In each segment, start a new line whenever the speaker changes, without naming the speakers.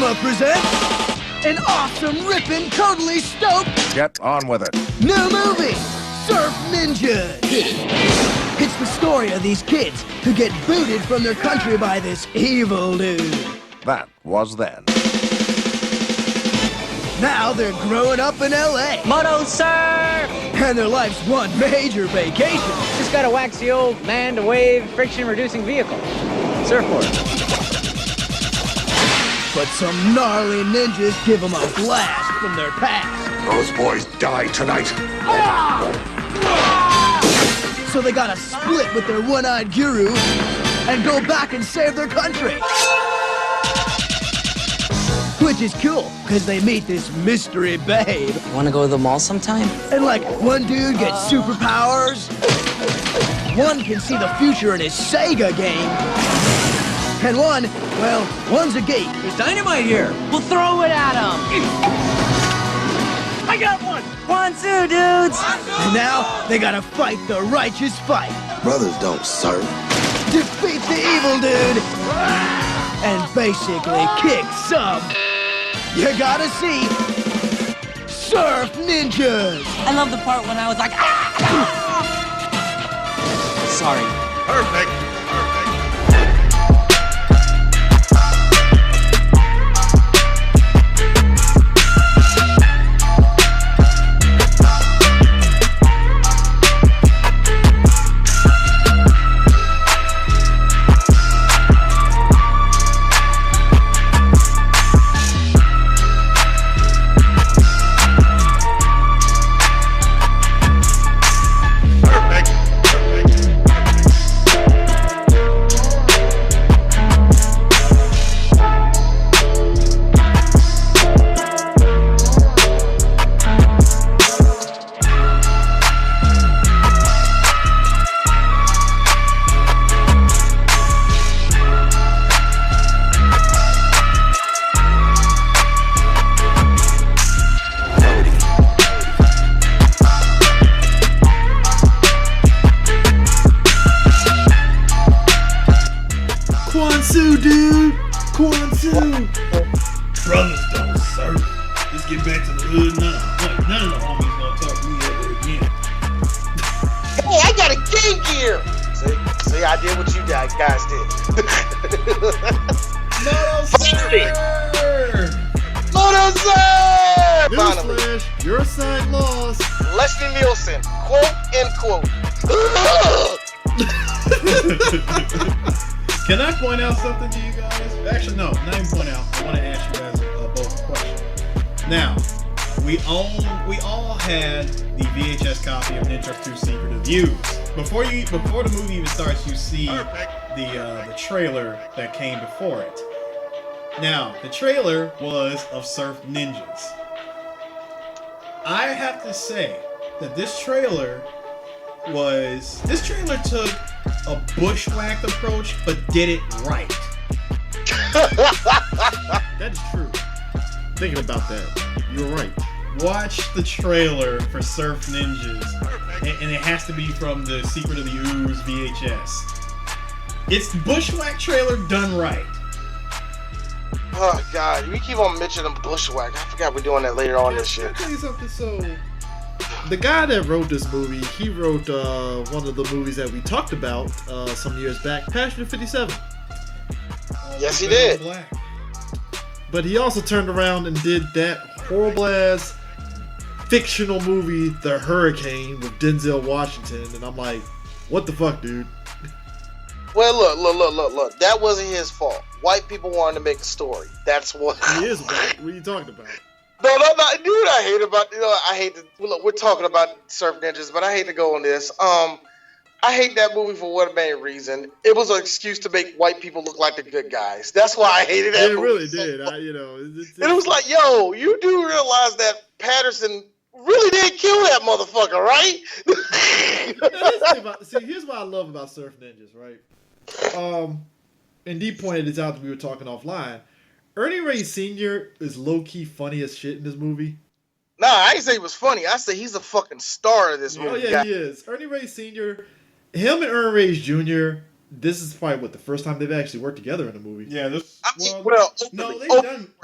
Cinema presents an awesome, rippin', totally stoked
Get on with it.
new movie, Surf Ninjas. It's the story of these kids who get booted from their country by this evil dude.
That was then.
Now they're growing up in L.A.
Moto, surf!
and their life's one major vacation.
Just got a waxy old man-to-wave friction-reducing vehicle. Surfboard.
But some gnarly ninjas give them a blast from their past.
Those boys die tonight.
So they gotta split with their one-eyed guru and go back and save their country. Which is cool, because they meet this mystery babe.
Wanna go to the mall sometime?
And like, one dude gets superpowers, one can see the future in his Sega game, and one's a geek.
There's dynamite here. We'll throw it at him. I got one. Wansu, dudes.
And now, they gotta fight the righteous fight.
Brothers don't surf.
Defeat the evil dude, and basically kick some. You gotta see Surf Ninjas.
I love the part when I was like, ah! Sorry.
Perfect.
Brothers don't surf. Let's get back to the hood now. None of the homies gonna talk to me ever again.
Hey, I got a Game Gear! See, I did what you guys did. Moto surf!
Newsflash, your side lost.
Leslie Nielsen, quote, end quote.
Can I point out something to you guys? Actually, no, not even point out. I want to ask you guys both a question. Now, we all had the VHS copy of Ninja 2 Secret of Use. Before the movie even starts, you see the trailer that came before it. Now, the trailer was of Surf Ninjas. I have to say that this trailer took a bushwhacked approach, but did it right.
That is true. Thinking about that, you're right.
Watch the trailer for Surf Ninjas, and it has to be from the Secret of the Ooze VHS. It's bushwhack trailer done right.
Oh God, we keep on mentioning bushwhack. I forgot we're doing that later on this shit.
I'll tell you something. So, the guy that wrote this movie, he wrote one of the movies that we talked about some years back, Passion 57.
Yes, he did.
Black.
But he also turned around and did that horrible ass fictional movie, The Hurricane, with Denzel Washington, and I'm like, what the fuck, dude?
Well, look. That wasn't his fault. White people wanted to make a story. That's what.
He is white. What are you talking about?
No, dude. I hate to. Look, we're talking about Surf Ninjas, but I hate to go on this. I hate that movie for one main reason. It was an excuse to make white people look like the good guys. That's why I hated that movie.
It really
so
did.
much.
It
was like, yo, you do realize that Patterson really did kill that motherfucker, right?
See, here's what I love about Surf Ninjas, right? And Dee pointed this out when we were talking offline. Ernie Reyes Sr. is low-key funny as shit in this movie.
Nah, I didn't say he was funny. I said he's a fucking star of this movie.
Oh, yeah, he is. Ernie Reyes Sr., him and Ernie Reyes Jr., this is probably the first time they've actually worked together in a movie.
Yeah, this.
I mean,
No,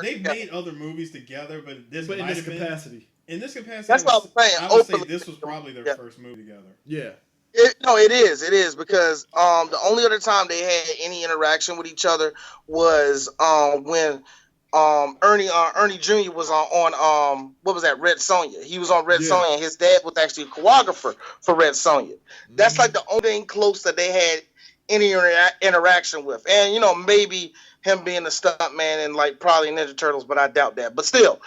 they've made other movies together, but
in this capacity.
In this capacity,
That's what I'm saying.
I would say this was probably their first movie together.
Yeah.
It is because the only other time they had any interaction with each other was when Ernie Jr. was on what was that, Red Sonja. He was on Red Sonja, and his dad was actually a choreographer for Red Sonja. That's like the only thing close that they had any interaction with, and maybe him being a stuntman and like probably Ninja Turtles, but I doubt that. But still,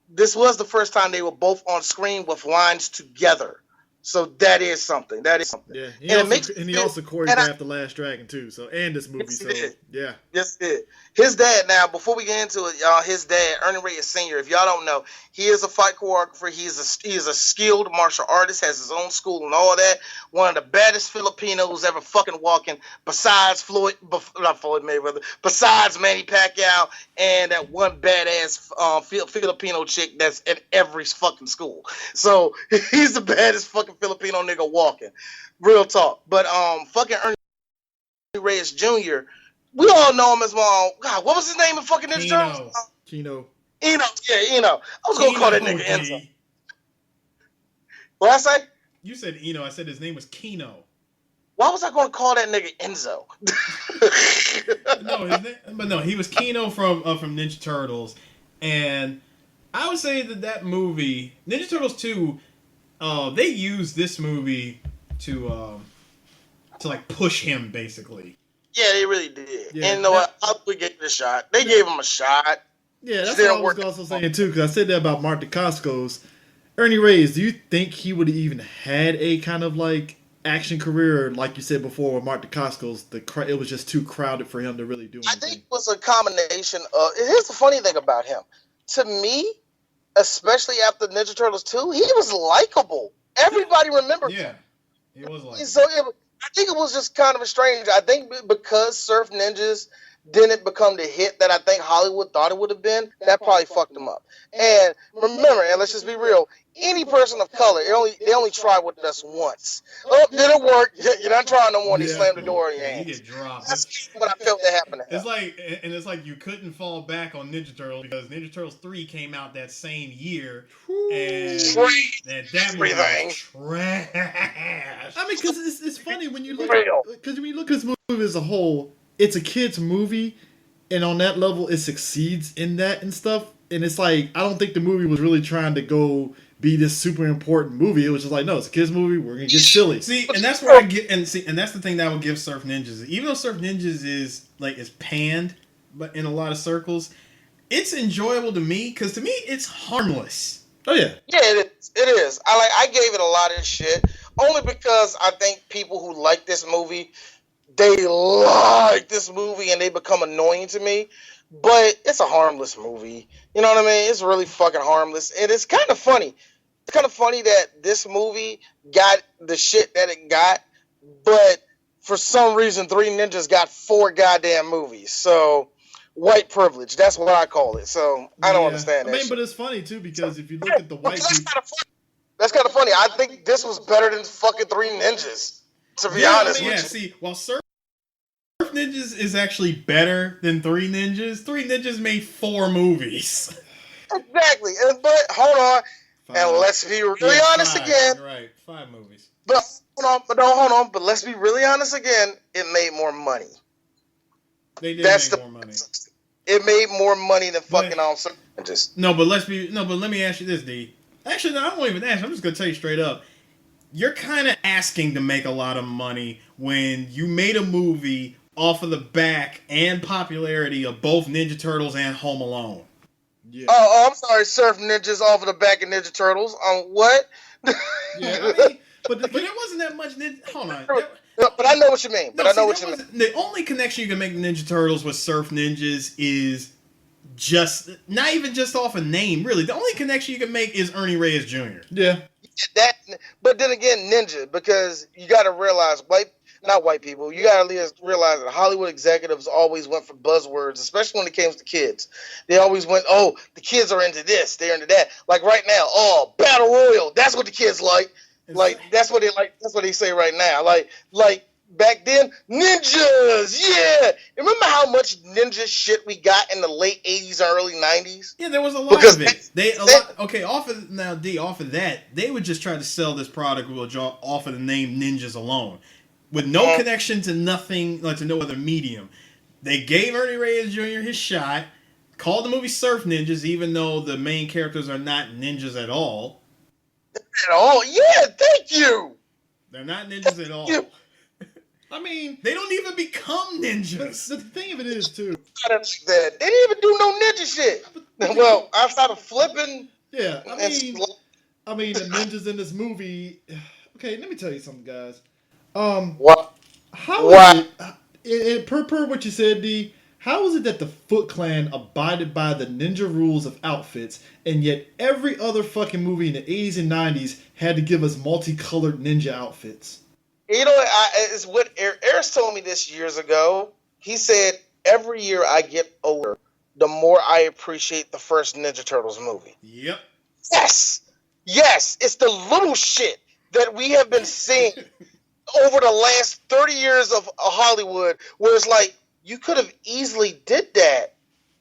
this was the first time they were both on screen with lines together. So that is something.
Yeah, he also choreographed The Last Dragon too. So and this movie. Yeah.
Yes, it. His dad. Now, before we get into it, his dad, Ernie Reyes Sr. If y'all don't know, he is a fight choreographer. He is a skilled martial artist. Has his own school and all that. One of the baddest Filipinos ever fucking walking. Besides not Floyd Mayweather. Besides Manny Pacquiao and that one badass Filipino chick that's at every fucking school. So he's the baddest fucking Filipino nigga walking. Real talk. But fucking Ernie Reyes Jr., we all know him as God, what was his name in fucking Ninja Turtles?
Kino.
Eno. Yeah, Eno. I was gonna call that nigga Enzo. What I say?
You said Eno. I said his name was Kino.
Why was I gonna call that nigga Enzo?
No, he was Kino from Ninja Turtles, and I would say that movie, Ninja Turtles 2, they used this movie to like push him basically.
Yeah, they really did. Yeah, and what? We gave it a shot. They gave him a shot.
Yeah, that's what I was also saying too, because I said that about Mark Dacascos. Ernie Reyes, do you think he would have even had a kind of like action career, or like you said before with Mark Dacascos, it was just too crowded for him to really do anything?
I think it was a combination of. Here's the funny thing about him. To me, especially after Ninja Turtles 2, he was likable. Everybody remembered him.
He was likable.
So I think it was just kind of a strange. I think because Surf Ninjas didn't become the hit that I think Hollywood thought it would have been, that probably fucked them up. And remember, and let's just be real, any person of color, they only tried with us once. Oh, didn't work. You're not trying no more. They slammed the door in your hands.
You get dropped.
That's what I felt that happened to him.
It's like you couldn't fall back on Ninja Turtles because Ninja Turtles 3 came out that same year, and that movie was trash.
I mean, because it's funny when you look at this movie as a whole. It's a kid's movie, and on that level, it succeeds in that and stuff. And it's like, I don't think the movie was really trying to go be this super important movie. It was just like, no, it's a kid's movie. We're gonna get silly.
See, and that's where I get, and that's the thing that will give Surf Ninjas. Even though Surf Ninjas is panned, but in a lot of circles, it's enjoyable to me because to me it's harmless.
Oh yeah,
yeah, it is. I gave it a lot of shit only because I think people who like this movie. They like this movie and they become annoying to me, but it's a harmless movie. You know what I mean? It's really fucking harmless, and it's kind of funny. It's kind of funny that this movie got the shit that it got, but for some reason, Three Ninjas got 4 goddamn movies. So, white privilege. That's what I call it. So, I don't understand that.
But it's funny too because if you look at the white people,
that's kind of funny. I think this was better than fucking Three Ninjas. To be honest with you.
See, while Surf Ninjas is actually better than Three Ninjas, Three Ninjas made 4 movies.
Exactly. But hold on. 5. And let's be really honest again.
Right, 5 movies.
But hold on. But let's be really honest again. It made more money.
They did make more money.
It made more money than fucking Surf Ninjas.
No, but let me ask you this, D. Actually, no, I won't even ask. I'm just gonna tell you straight up. You're kind of asking to make a lot of money when you made a movie off of the back and popularity of both Ninja Turtles and Home Alone.
Yeah. Oh, I'm sorry, Surf Ninjas off of the back of Ninja Turtles. What?
Yeah, I mean, but there wasn't that much Hold on.
But I know what you mean. The
only connection you can make Ninja Turtles with Surf Ninjas is just, not even just off a name, really. The only connection you can make is Ernie Reyes Jr.
Yeah.
But then again, Ninja, because you got to realize, not white people, you got to realize that Hollywood executives always went for buzzwords, especially when it came to kids. They always went, oh, the kids are into this, they're into that. Like right now, oh, Battle Royal, that's what the kids like. Like, that's what they like. That's what they say right now. Like back then, ninjas, yeah. Remember how much ninja shit we got in the late 80s, early 90s?
Yeah, there was a lot
Because
of it. Off of that, they would just try to sell this product off of the name Ninjas alone, with no connection to nothing, like to no other medium. They gave Ernie Reyes Jr. his shot, called the movie Surf Ninjas, even though the main characters are not ninjas at all.
At all? Yeah, thank you.
They're not ninjas at all.
I mean,
they don't even become ninjas.
But the thing of it is, too.
They didn't even do no ninja shit. Well, outside of flipping.
Yeah, I mean, the ninjas in this movie. Okay, let me tell you something, guys.
What?
How is it? Per what you said, D. How is it that the Foot Clan abided by the ninja rules of outfits, and yet every other fucking movie in the 80s and 90s had to give us multicolored ninja outfits?
You know, it's what Eris told me this years ago. He said, every year I get older, the more I appreciate the first Ninja Turtles movie.
Yep.
Yes. It's the little shit that we have been seeing over the last 30 years of Hollywood, where it's like, you could have easily did that.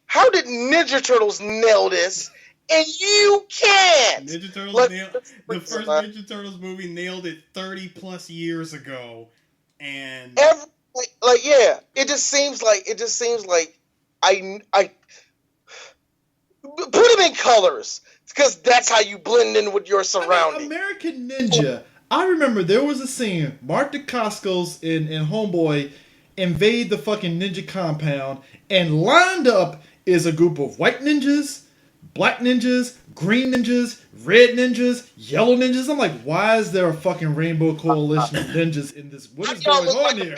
How did Ninja Turtles nail this? And you can't.
The first Ninja Turtles movie nailed it 30 plus years ago, and
it just seems like I put them in colors because that's how you blend in with your surroundings.
American Ninja. I remember there was a scene. Mark Dacascos and Homeboy invade the fucking ninja compound, and lined up is a group of white ninjas, black ninjas, green ninjas, red ninjas, yellow ninjas. I'm like, why is there a fucking rainbow coalition of ninjas in this? What is going on here?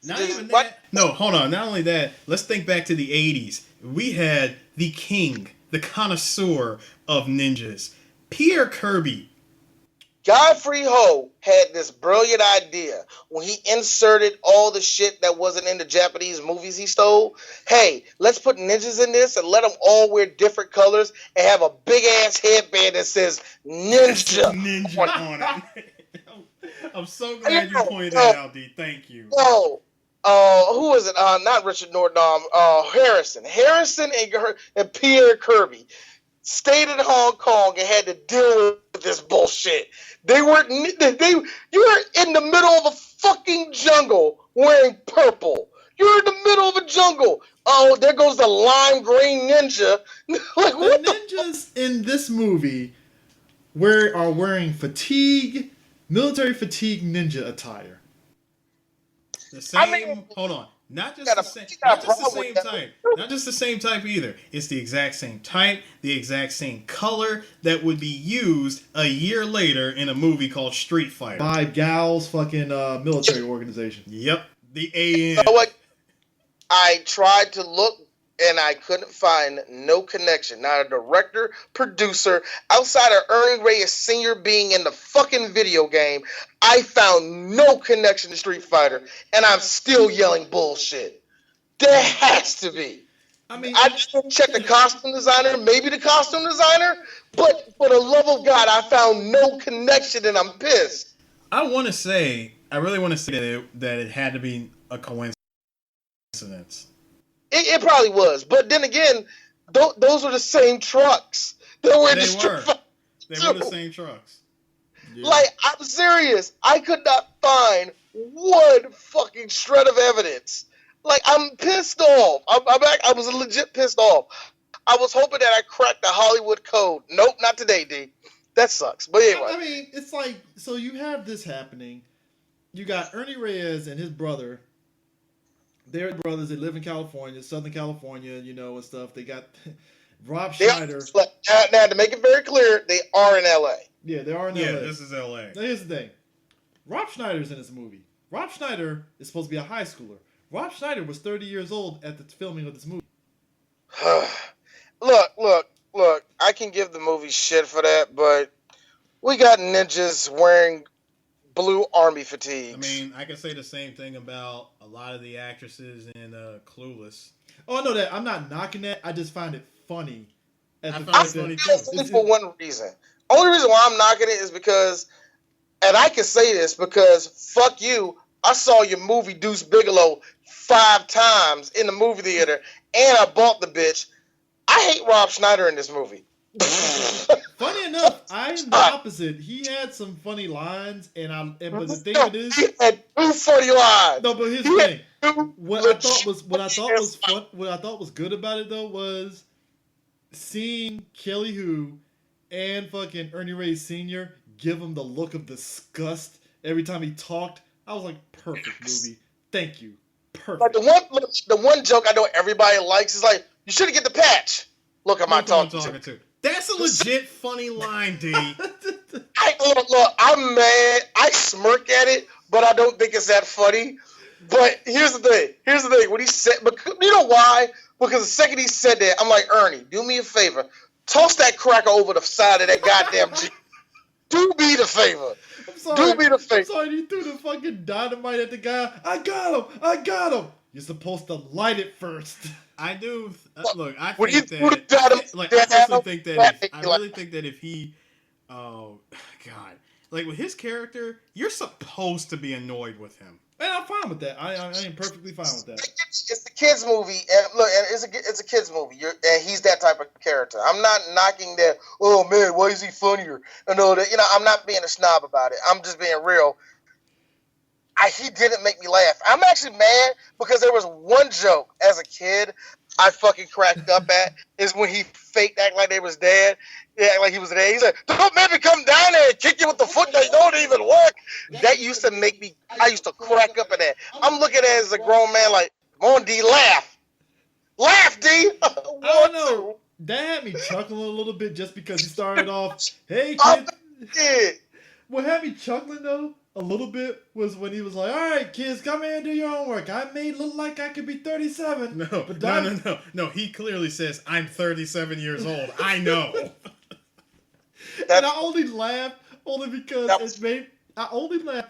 Not even that. No, hold on. Not only that, let's think back to the 80s. We had the king, the connoisseur of ninjas, Pierre Kirby.
Godfrey Ho had this brilliant idea when he inserted all the shit that wasn't in the Japanese movies he stole. Hey, let's put ninjas in this and let them all wear different colors and have a big ass headband that says ninja
on it. I'm so glad you pointed that out, D. Thank you.
Who was it? Not Richard Norton. Harrison and Pierre Kirby stayed in Hong Kong and had to deal with this bullshit. You were in the middle of a fucking jungle wearing purple. You're in the middle of a jungle. Oh, there goes the lime green ninja. Like, what
the ninjas in this movie are wearing military fatigue ninja attire.
The same. Hold on. Not just the same type either. It's the exact same type, the exact same color that would be used a year later in a movie called Street Fighter
by Gal's fucking military organization.
Yep, the AN.
You know what? I tried to look and I couldn't find no connection. Not a director, producer, outside of Ernie Reyes Sr. being in the fucking video game. I found no connection to Street Fighter, and I'm still yelling bullshit. There has to be. I mean, I just didn't check the costume designer, maybe the costume designer, but for the love of God, I found no connection, and I'm pissed.
I really want to say that it had to be a coincidence.
It probably was, but then again, those were the same trucks. They were
the same trucks.
Yeah. Like, I'm serious. I could not find one fucking shred of evidence. Like, I'm pissed off. I was legit pissed off. I was hoping that I cracked the Hollywood code. Nope, not today, D. That sucks. But anyway.
I mean, it's like, so you have this happening. You got Ernie Reyes and his brother. They're brothers. They live in California, Southern California, and stuff. They got Rob Schneider.
Now, to make it very clear, they are in L.A.
Yeah, they are in L.A.
Yeah, this is L.A.
Now, here's the thing. Rob Schneider's in this movie. Rob Schneider is supposed to be a high schooler. Rob Schneider was 30 years old at the filming of this movie.
Look. I can give the movie shit for that, but we got ninjas wearing blue army fatigues.
I mean, I can say the same thing about a lot of the actresses in Clueless.
Oh, no, that I'm not knocking that. I just find it funny.
Only for one reason. Only reason why I'm knocking it is because, and I can say this because fuck you, I saw your movie Deuce Bigelow 5 times in the movie theater, and I bought the bitch. I hate Rob Schneider in this movie.
Funny enough, I am the opposite. He had some funny lines, but the thing of it is,
he had 2 funny lines.
no. But here's the thing: what I thought was good about it though was seeing Kelly Hu and fucking Ernie Reyes Sr. give him the look of disgust every time he talked. I was like, perfect movie. Thank you. Perfect.
But the one joke I know everybody likes is like, you should have get the patch. Look at my talking to.
That's a legit funny line, D.
Look, I'm mad. I smirk at it, but I don't think it's that funny. But here's the thing. When he said, but you know why? Because the second he said that, I'm like, Ernie, do me a favor. Toss that cracker over the side of that goddamn Jeep. Do me the favor. Do me the favor.
I'm sorry, you threw the fucking dynamite at the guy. I got him. You're supposed to light it first.
I do. Look, I
when
think
you
that. Like, I personally think that. I really think that if he, oh God, like with his character, you're supposed to be annoyed with him.
And I'm fine with that. I am perfectly fine with that.
It's a kids movie, and look, it's a kids movie. And he's that type of character. I'm not knocking that. Oh man, why is he funnier? And all that. I'm not being a snob about it. I'm just being real. He didn't make me laugh. I'm actually mad because there was one joke as a kid I fucking cracked up at is when he faked act like they was dead. Yeah, act like he was dead. He's like, don't make me come down there and kick you with the foot that don't even work. That used to make me, I used to crack up at that. I'm looking at it as a grown man like, come on, D, laugh. Laugh, D.
I don't know. That had me chuckling a little bit just because he started off, hey, kid. What had me chuckling, though, a little bit was when he was like, all right, kids, come here and do your homework. I may look like I could be 37.
No. He clearly says, I'm 37 years old. I know.
And I only laughed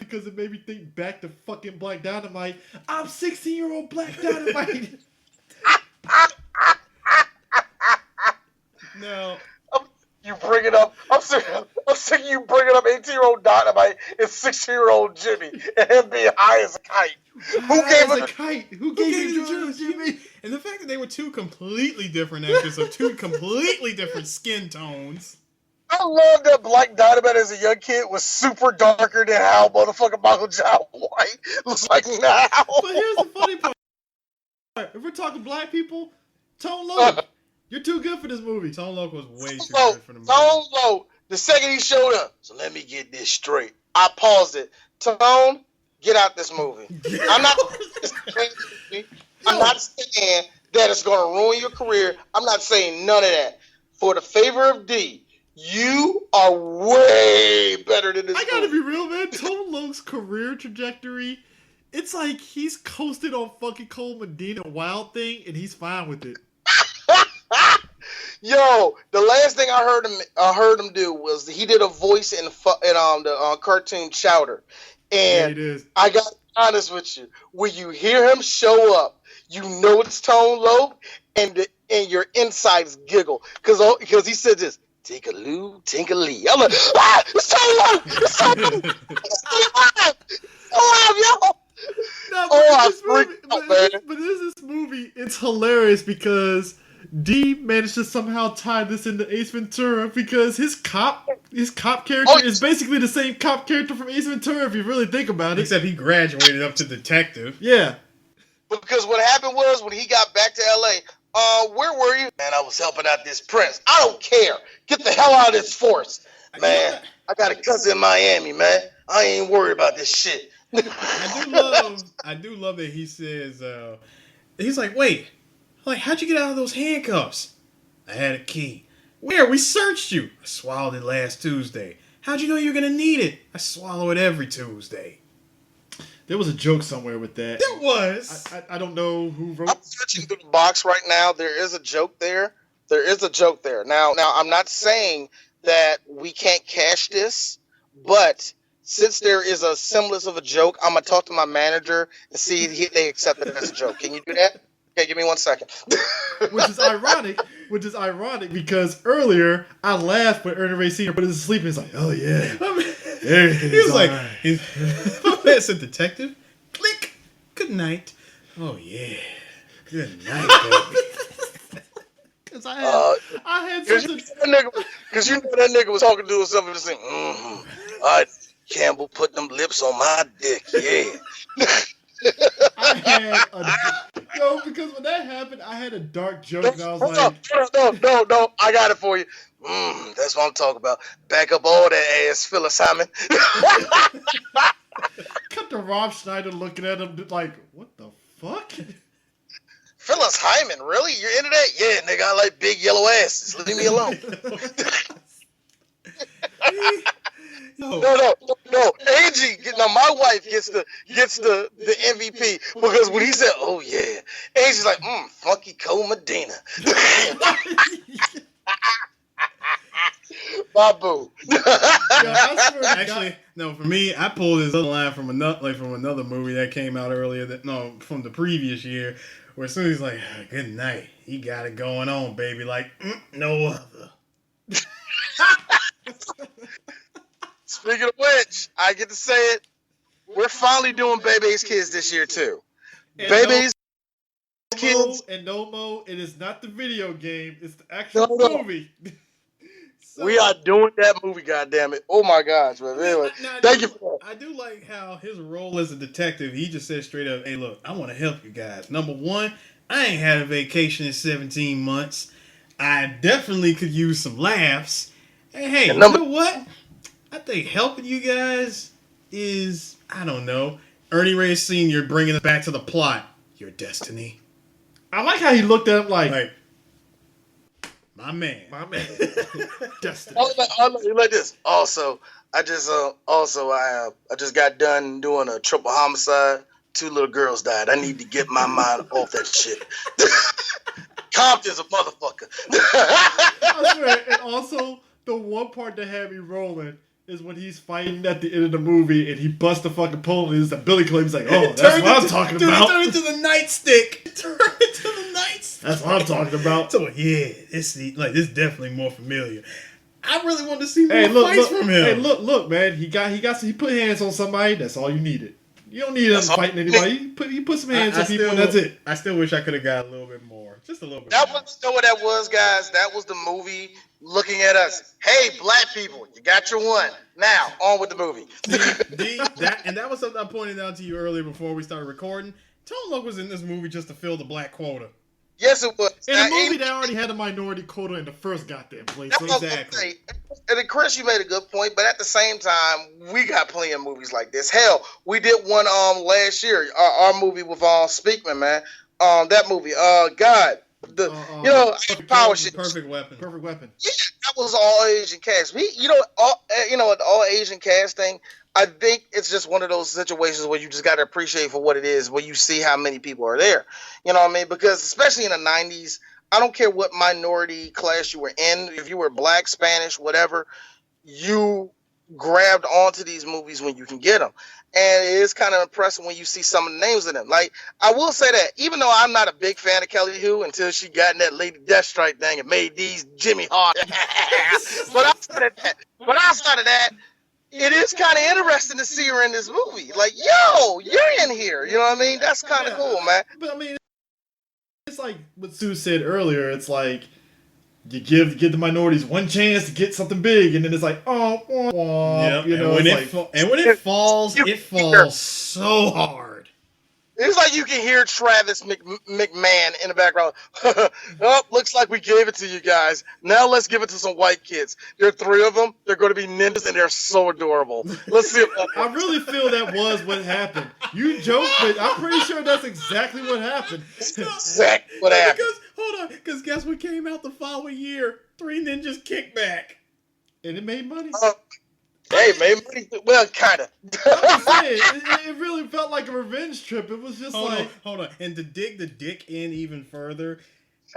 because it made me think back to fucking Black Dynamite. I'm 16-year-old Black Dynamite.
No.
You bring it up. I'm sick of you bringing up 18-year-old Dynamite and 16-year-old Jimmy and him being high as a kite.
Who gave you the drugs, Jimmy?
And the fact that they were 2 completely different actors of 2 completely different skin tones.
I love that Black Dynamite as a young kid was super darker than how motherfucking Michael John White looks like now.
But here's the funny part. If we're talking black people, Tone Loc. You're too good for this movie.
Tone Loc was way too good for the movie.
Tone Loc, the second he showed up, so let me get this straight. I paused it. Tone, get out this movie. I'm not saying that it's going to ruin your career. I'm not saying none of that. For the favor of D, you are way better than this
I gotta
movie.
be real, man. Tone Loc's career trajectory, it's like he's coasted on fucking Cole Medina Wild Thing, and he's fine with it.
Yo, the last thing I heard him do was he did a voice in the cartoon Chowder, and
yeah,
I got to be honest with you. When you hear him show up, you know it's Tone Loc, and your insides giggle because he said this. Tinkaloo, tinkalee. I'm like, it's Tone Loc! It's Tone Loc! It's alive, yo!
But this movie, it's hilarious because D managed to somehow tie this into Ace Ventura because his cop character is basically the same cop character from Ace Ventura if you really think about it.
Except he graduated up to detective.
Yeah.
Because what happened was when he got back to LA, where were you? Man, I was helping out this prince. I don't care. Get the hell out of this force. Man, I got a cousin in Miami, man. I ain't worried about this shit.
I do love that he says, he's like, wait, how'd you get out of those handcuffs? I had a key. Where? We searched you. I swallowed it last Tuesday. How'd you know you were going to need it? I swallow it every Tuesday.
There was a joke somewhere with that.
There was.
I don't know who wrote.
I'm searching through the box right now. There is a joke there. Now, I'm not saying that we can't cash this, but since there is a semblance of a joke, I'm going to talk to my manager and see if they accept it as a joke. Can you do that? Okay, give me 1 second.
Which is ironic because earlier I laughed when Ernie Reyes Sr. put us to sleep and he's like, oh yeah.
He was like, my man's a detective. Good night. Oh yeah. Good night, baby.
Because I had
Because
something.
you know that nigga was talking to himself and just saying, Campbell put them lips on my dick, yeah.
I had because when that happened, I had a dark joke, and I was
Hold
like,
on. No, I got it for you. That's what I'm talking about. Back up all that ass, Phyllis Hyman.
cut to Rob Schneider looking at him like, what the fuck?
Phyllis Hyman, really? You're into that? Yeah, nigga, I like big yellow asses. Leave me alone. No. Angie, now my wife gets the MVP because when he said, "Oh yeah," Angie's like, "Funky Cole Medina." Babu.
Actually, no. For me, I pulled this other line from another movie that came out earlier. From the previous year, where as soon as he's like, "Good night," he got it going on, baby. Like no other.
Speaking of which, I get to say it. We're finally doing Bebe's Kids this year too.
And
Bebe's Kids.
And no mo, it is not the video game; it's the actual movie. So,
we are doing that movie, goddammit. Oh my gosh, man. Anyway, thank you for that.
I do like how his role as a detective, he just said straight up, "Hey, look, I want to help you guys. Number one, I ain't had a vacation in 17 months. I definitely could use some laughs. And hey, you know what? I think helping you guys is, I don't know, Ernie Reyes Sr. bringing it back to the plot. Your destiny."
I like how he looked at him like
my man.
Destiny.
Like this. Also, I just got done doing a triple homicide. 2 little girls died. I need to get my mind off that shit. Compton's a motherfucker.
I swear, and also the one part that had me rolling is when he's fighting at the end of the movie and he busts the fucking pole and it's the Billy Club. He's like, "Oh, that's what I'm talking about."
He turned into the nightstick.
That's what I'm talking about.
So yeah, this definitely more familiar. I really want to see more fights from him.
Hey, look, man. He put hands on somebody. That's all you needed. You don't need him fighting anybody. He put some hands on people, and that's it.
I still wish I could have got a little bit more. Just a little bit
You
more.
know what that was, guys? That was the movie looking at us. Hey, black people, you got your one. Now, on with the movie.
That was something I pointed out to you earlier before we started recording. Tone Loc was in this movie just to fill the black quota.
Yes, it was.
In a movie that already had a minority quota in the first goddamn place.
Exactly. And then Chris, you made a good point, but at the same time, we got plenty of movies like this. Hell, we did one last year, our movie with Speakman, man. That movie, power shit.
Perfect Weapon.
Yeah, that was all Asian cast. All Asian casting. I think it's just one of those situations where you just got to appreciate for what it is, where you see how many people are there. You know what I mean? Because especially in the 90s, I don't care what minority class you were in. If you were black, Spanish, whatever, you grabbed onto these movies when you can get them. And it is kind of impressive when you see some of the names in them. Like, I will say that, even though I'm not a big fan of Kelly Hu until she got in that Lady Deathstrike thing and made these Jimmy Hart. But outside of that, it is kind of interesting to see her in this movie. Like, yo, you're in here. You know what I mean? That's kind of cool, man.
But I mean, it's like what Sue said earlier. It's like you give the minorities one chance to get something big, and then it's like,
Yep.
you know.
When it falls so hard.
It's like you can hear Travis McMahon in the background. Oh, looks like we gave it to you guys. Now let's give it to some white kids. There are 3 of them. They're going to be ninjas, and they're so adorable. Let's see.
I really feel that was what happened. You joke, but I'm pretty sure that's exactly what happened.
Exactly what happened.
Because guess what came out the following year? 3 Ninjas Kickback.
And it made money.
Hey, made money. Well, kind of.
I'm saying, it really felt like a revenge trip. It was just
Hold on. And to dig the dick in even further,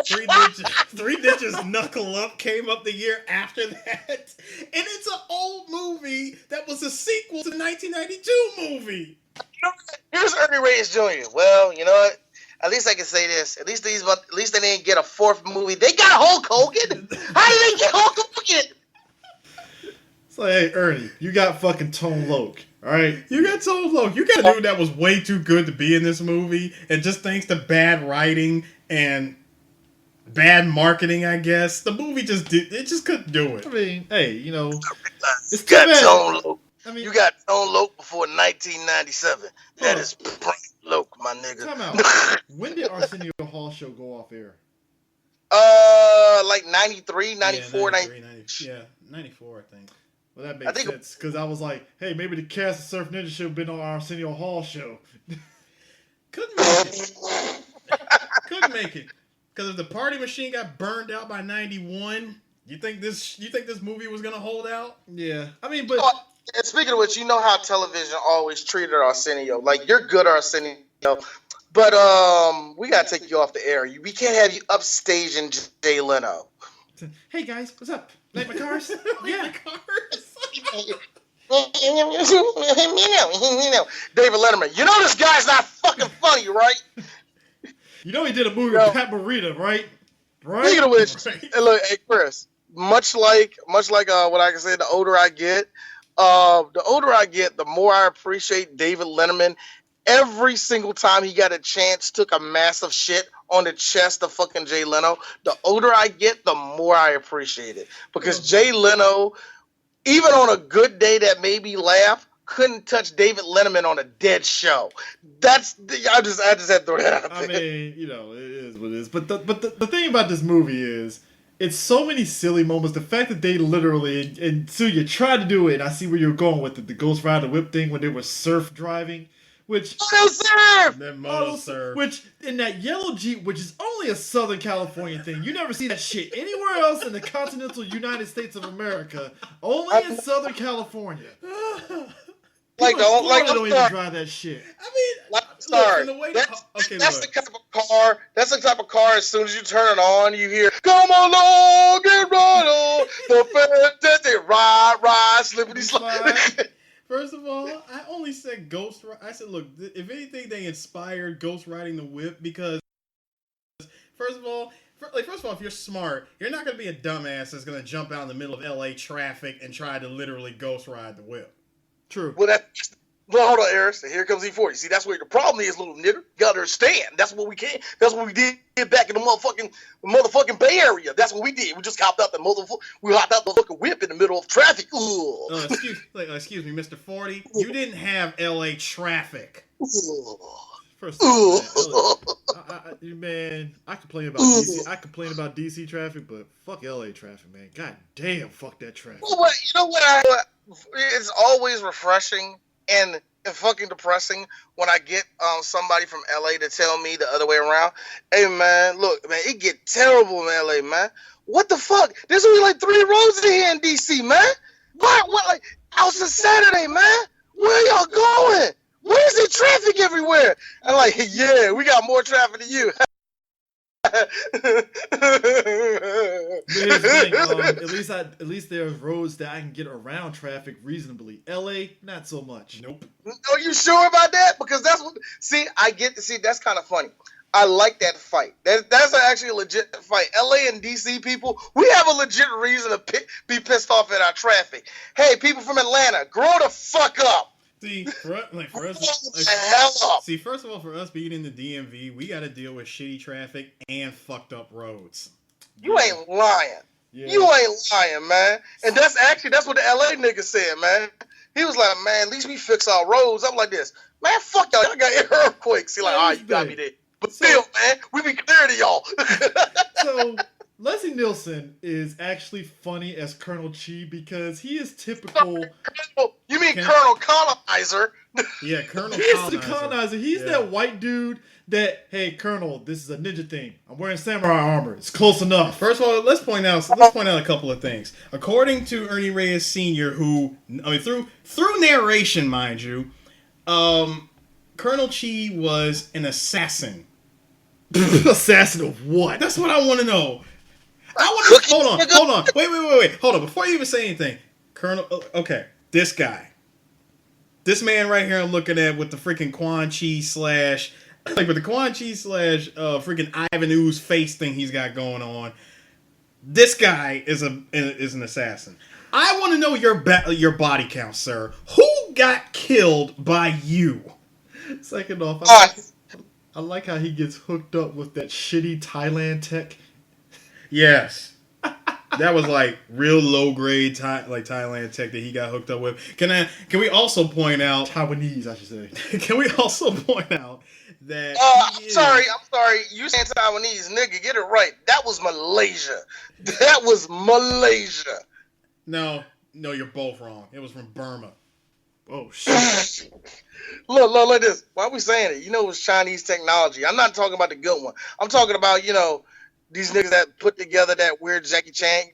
3 Ninjas Knuckle Up came up the year after that. And it's an old movie that was a sequel to the 1992 movie.
Here's Ernie Reyes Jr. Well, you know what? At least I can say this. At least they didn't get a 4th movie. They got Hulk Hogan. How did they get Hulk Hogan?
It's like, hey, Ernie, you got fucking Tone Loc, All right,
You got told, look, you got a dude that was way too good to be in this movie, and just thanks to bad writing and bad marketing, I guess, the movie just couldn't do it.
I mean, hey, you know, it's
You
too
got
bad.
Tone Loc.
I mean,
You got Tone Loc before 1997. That
Huh.
is prime Loc, my nigga.
time out. When did Arsenio Hall show go off air?
Like 93, 94,
94, I think.
Well, that
I
makes
think-
sense because I was like, hey, maybe the cast of Surf Ninja should have been on Arsenio Hall show.
Couldn't make it. Couldn't make it. Because if the party machine got burned out by 91, you think this movie was gonna hold out?
Yeah, I mean, but
Oh, and speaking of which, you know how television always treated Arsenio. Like, you're good, Arsenio, but we gotta take you off the air. We can't have you upstaging Jay Leno.
hey guys, what's up? Like my cars? Yeah.
David Letterman. You know this guy's not fucking funny, right?
You know he did a movie
Yo.
with Pat Morita, right? Right.
Speaking of which, hey, look, hey Chris, much like what I can say, the older I get, the more I appreciate David Letterman. Every single time he got a chance, took a massive shit on the chest of fucking Jay Leno. The older I get, the more I appreciate it, because Jay Leno, even on a good day that made me laugh, couldn't touch David Letterman on a dead show. I just had to throw that out
I
there.
mean, you know, it is what it is. But the thing about this movie is, it's so many silly moments. The fact that they literally, and Suya tried to do it, and I see where you're going with it, the Ghost Rider whip thing when they were surf driving, which
Auto serve!
That Moto serve.
which in that yellow Jeep, which is only a Southern California thing. You never see that shit anywhere else in the continental United States of America. Only in Southern California.
Like,
People in Florida
I'm
don't even
sorry.
drive that shit.
I mean,
Like,
look,
sorry.
in the way
That's
okay,
the
look.
type of car. That's the type of car. As soon as you turn it on, you hear "Come along and ride on the fantastic ride, slippity slide."
First of all, I only said Ghost Rider. I said, look, if anything, they inspired Ghost Riding the Whip because, first of all, if you're smart, you're not going to be a dumbass that's going to jump out in the middle of LA traffic and try to literally Ghost Ride the Whip.
True.
Well, hold on, Eric. So here comes E40. See, that's where the problem is, little nigger. You gotta understand. That's what we can. That's what we did back in the motherfucking Bay Area. That's what we did. We just hopped out the motherfucking whip in the middle of traffic. Ugh.
Excuse me, Mr. 40. You didn't have LA traffic.
First of all, man, I complain about DC. I complain about DC traffic, but fuck LA traffic, man. God damn, fuck that traffic.
You know what? It's always refreshing and fucking depressing when I get somebody from LA to tell me the other way around. Hey man, look, man, it get terrible in LA, man. What the fuck? There's only like 3 roads in here in DC, man. What? Like, how's the Saturday, man? Where y'all going? Where's the traffic everywhere? I'm like, yeah, we got more traffic than you.
But here's the thing, at least there's roads that I can get around traffic reasonably. LA, not so much.
Nope.
Are you sure about that? Because that's what. That's kind of funny. I like that fight. That's actually a legit fight. LA and DC people, we have a legit reason to be pissed off at our traffic. Hey, people from Atlanta, grow the fuck up.
See, for us,
Grow the hell up.
see, first of all, for us being in the DMV, we got to deal with shitty traffic and fucked up roads.
You ain't lying.
Yeah.
You ain't lying, man. And that's what the LA nigga said, man. He was like, man, at least we fix our roads. I'm like this. Man, fuck y'all. Y'all got earthquakes. He like, all right, you got me there. But still, man, we be clear to y'all.
So Leslie Nielsen is actually funny as Colonel Chi because he is typical.
You mean Colonel Colonizer?
Yeah, Colonel
He is
Colonizer.
the colonizer. He's that white dude that, hey, Colonel, this is a ninja thing. I'm wearing samurai armor. It's close enough.
First of all, let's point out a couple of things. According to Ernie Reyes Sr., through narration, mind you, Colonel Chi was an assassin.
Assassin of what?
That's what I want to know. Hold on. Wait. Hold on. Before you even say anything, okay, this guy. This man right here I'm looking at with the freaking Quan Chi / freaking Ivan Ooze face thing he's got going on. This guy is an assassin. I want to know your body count, sir. Who
got killed by you. Second off, I like how he gets hooked up with that shitty Thailand tech. Yes. That was like real low grade Thailand tech that he got hooked up with. Can we also point out
Taiwanese, I should say.
Can we also point out that
I'm sorry. You saying Taiwanese, nigga? Get it right. That was Malaysia. That was Malaysia.
No, you're both wrong. It was from Burma. Oh shit.
Look at this. Why are we saying it? You know it was Chinese technology. I'm not talking about the good one. I'm talking about, these niggas that put together that weird Jackie Chan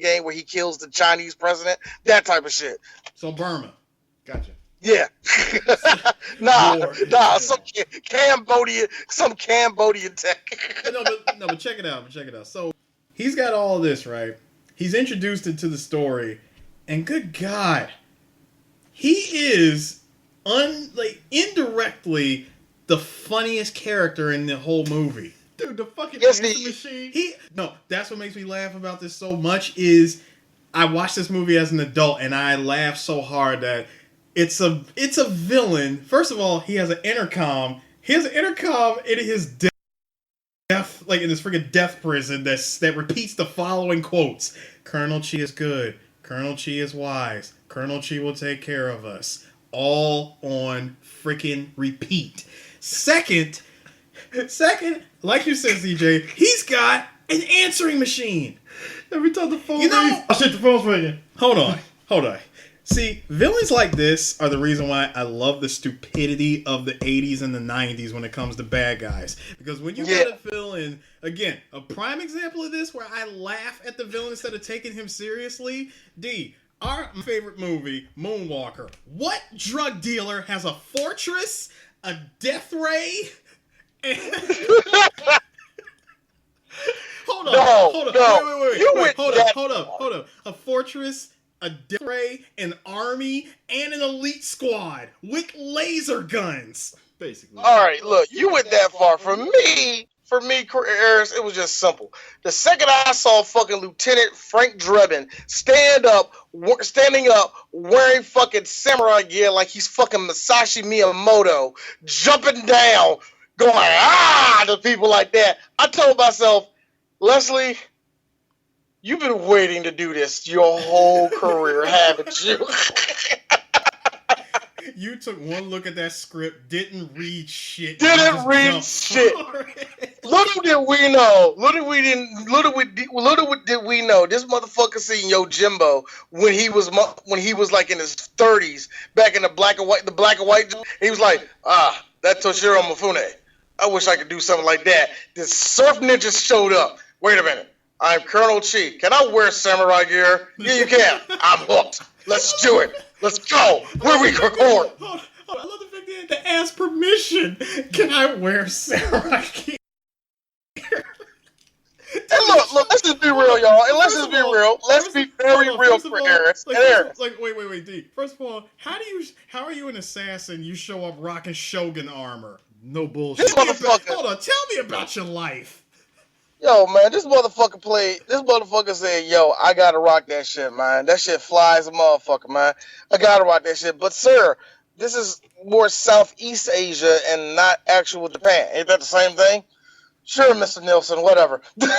game where he kills the Chinese president. That type of shit.
So Burma. Gotcha.
Yeah. Nah, some Cambodian tech.
but check it out. So he's got all this, right? He's introduced into the story, and good God, he is indirectly the funniest character in the whole movie.
Dude, the fucking answer machine.
That's what makes me laugh about this so much is I watched this movie as an adult and I laughed so hard that it's a villain. First of all, he has an intercom. He has an intercom in his death, like in this freaking death prison that repeats the following quotes: Colonel Chi is good. Colonel Chi is wise. Colonel Chi will take care of us. All on freaking repeat. Second, like you said, CJ, he's got an answering machine.
Every time the phone rings, oh shit, the phone's ringing.
Hold on. See, villains like this are the reason why I love the stupidity of the 80s and the 90s when it comes to bad guys. Because when you got a villain, again, a prime example of this where I laugh at the villain instead of taking him seriously, our favorite movie, Moonwalker. What drug dealer has a fortress, a death ray, and... Hold up. A fortress, a death ray, an army, and an elite squad with laser guns.
Basically.
All right, look, you went that far. For me, Harris, it was just simple. The second I saw fucking Lieutenant Frank Drebin standing up, wearing fucking samurai gear like he's fucking Masashi Miyamoto, jumping down, going to people like that, I told myself, Leslie, you've been waiting to do this your whole career, haven't you?
You took one look at that script, didn't read shit.
Little did we know. Little did we know. This motherfucker seen Yojimbo when he was like in his 30s, back in the black and white. He was like, that's Toshiro Mifune. I wish I could do something like that. This surf ninja showed up. Wait a minute. I'm Colonel Chi. Can I wear samurai gear? Yeah, you can. I'm hooked. Let's do it. Let's go. Where we record.
Hold on. I love the fact that to ask permission. Can I wear samurai gear?
And look, let's just be real, y'all. And let's just be real. Let's be very real for Harris.
Wait, D. First of all, how are you an assassin? You show up rocking Shogun armor.
No bullshit.
This motherfucker.
Hold on, tell me about your life.
Yo, man, this motherfucker said, yo, I gotta rock that shit, man. That shit flies a motherfucker, man. I gotta rock that shit. But, sir, this is more Southeast Asia and not actual Japan. Ain't that the same thing? Sure, Mr. Nielsen, whatever.
Like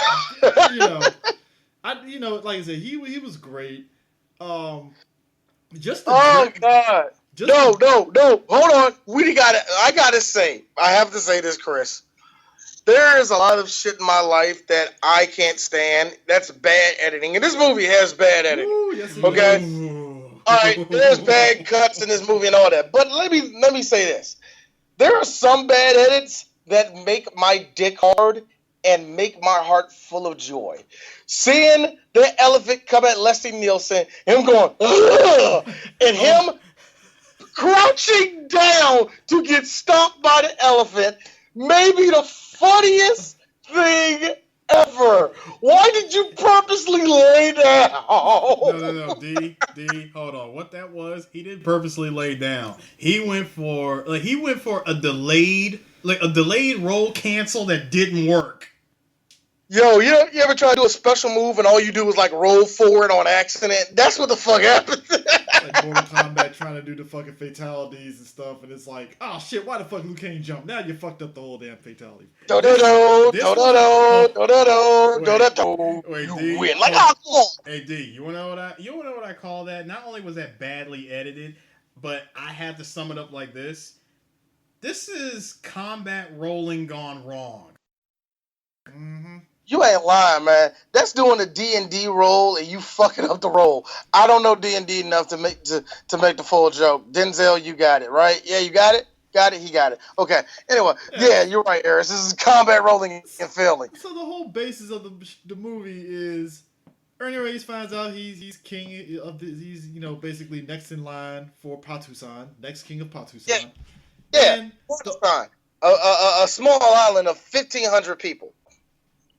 I said, he was great. God. No. Hold on. I gotta say, I have to say this, Chris. There is a lot of shit in my life that I can't stand. That's bad editing. And this movie has bad editing. Ooh, yes,
okay? All right, there's bad cuts in this movie and all that. But let me say this. There are some bad edits that make my dick hard and make my heart full of joy. Seeing the elephant come at Leslie Nielsen, him going, ugh, and him crouching down to get stomped by the elephant may be the funniest thing ever. Why did you purposely lay down?
No, D, hold on. What that was, he didn't purposely lay down. He went for a delayed roll cancel that didn't work.
Yo, you ever try to do a special move and all you do is like roll forward on accident? That's what the fuck happened.
Mortal Kombat trying to do the fucking fatalities and stuff, and it's like, oh shit, why the fuck Liu Kang jump? Now you fucked up the whole damn fatality.
Wait,
D,
win. Like, oh, come on.
Hey D, you wanna know what I call that? Not only was that badly edited, but I had to sum it up like this. This is combat rolling gone wrong. Mm-hmm.
You ain't lying, man. That's doing a D&D roll and you fucking up the roll. I don't know D&D enough to make the full joke. Denzel, you got it, right? Yeah, you got it? Got it? He got it. Okay. Anyway, yeah, you're right, Eris. This is combat rolling and failing.
So the whole basis of the movie is Ernie Reyes finds out he's king of he's basically next in line for Patu-san, next king of Patu-san.
Yeah. A small island of 1,500 people.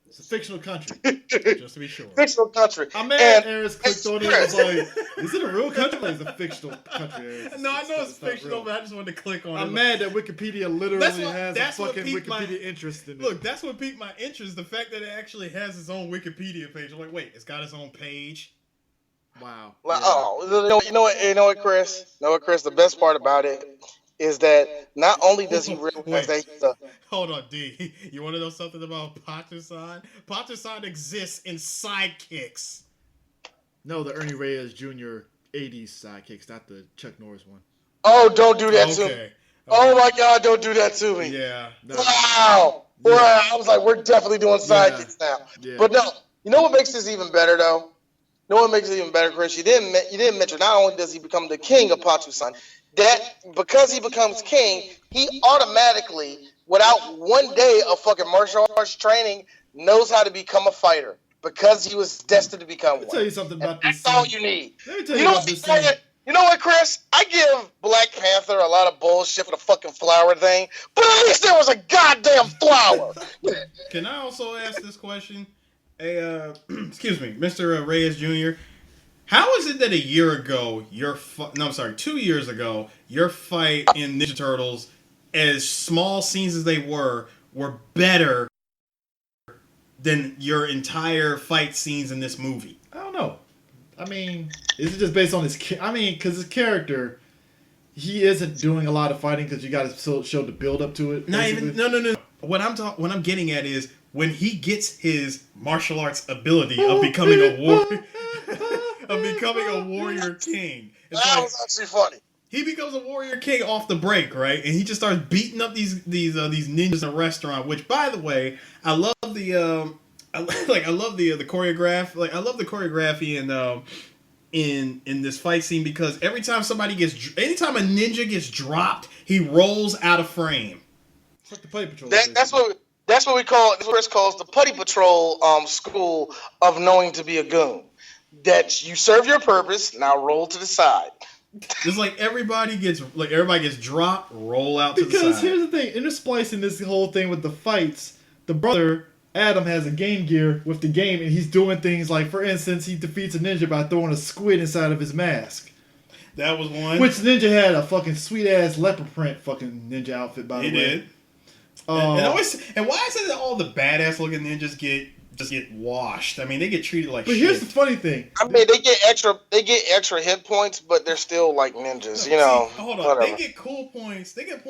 It's a fictional country, just to be sure.
Fictional country.
My man Eris clicked on it and was like, is it a real country or is it a fictional country?
No, I know it's fictional, but I just wanted to click on it.
I'm mad that Wikipedia literally has a fucking Wikipedia interest in it.
Look, that's what piqued my interest, the fact that it actually has its own Wikipedia page. I'm like, wait, it's got its own page?
Wow.
Like, you know what, Chris? You know what, Chris? The best part about it is that not only does he realize that he's a...
Hold on, D. You want to know something about Patu-san? Patu-san exists in sidekicks.
No, the Ernie Reyes Jr. 80s sidekicks, not the Chuck Norris one.
Oh, don't do that to me. Oh my God, don't do that to me.
Yeah.
Wow. Yeah. Wow. I was like, we're definitely doing sidekicks now. Yeah. But no, you know what makes this even better, though? You know what makes it even better, Chris? You didn't mention, not only does he become the king of Patu-san, that because he becomes king, he automatically, without one day of fucking martial arts training, knows how to become a fighter because he was destined to become one.
Let me tell you something about this.
That's all you need.
Let me tell you about this scene.
You know what, Chris? I give Black Panther a lot of bullshit for the fucking flower thing, but at least there was a goddamn flower.
Can I also ask this question? Excuse me, Mr. Reyes Jr., how is it that a year ago, 2 years ago, your fight in Ninja Turtles, as small scenes as they were better than your entire fight scenes in this movie?
I don't know. I mean, is it just based on his... because his character, he isn't doing a lot of fighting because you got to show the build up to it.
No. What I'm getting at is when he gets his martial arts ability of becoming a warrior... of becoming a warrior king.
That was actually funny.
He becomes a warrior king off the break, right? And he just starts beating up these ninjas in a restaurant. Which, by the way, I love the choreograph. Like, I love the choreography in this fight scene because anytime a ninja gets dropped, he rolls out of frame.
It's like the Putty Patrol.
That's what we call. Chris calls the Putty Patrol school of knowing to be a goon. That you serve your purpose, now roll to the side.
It's like everybody gets dropped, roll out to the side.
Because here's the thing, intersplicing this whole thing with the fights, the brother, Adam, has a Game Gear with the game, and he's doing things like, for instance, he defeats a ninja by throwing a squid inside of his mask.
That was one.
Which ninja had a fucking sweet-ass leopard print fucking ninja outfit, by the way.
He did. And why is it that all the badass-looking ninjas get washed? I mean, they get treated like shit.
But here's the funny thing.
I mean, they get extra hit points, but they're still like ninjas, you know.
Hold on. Whatever. They get cool points. They get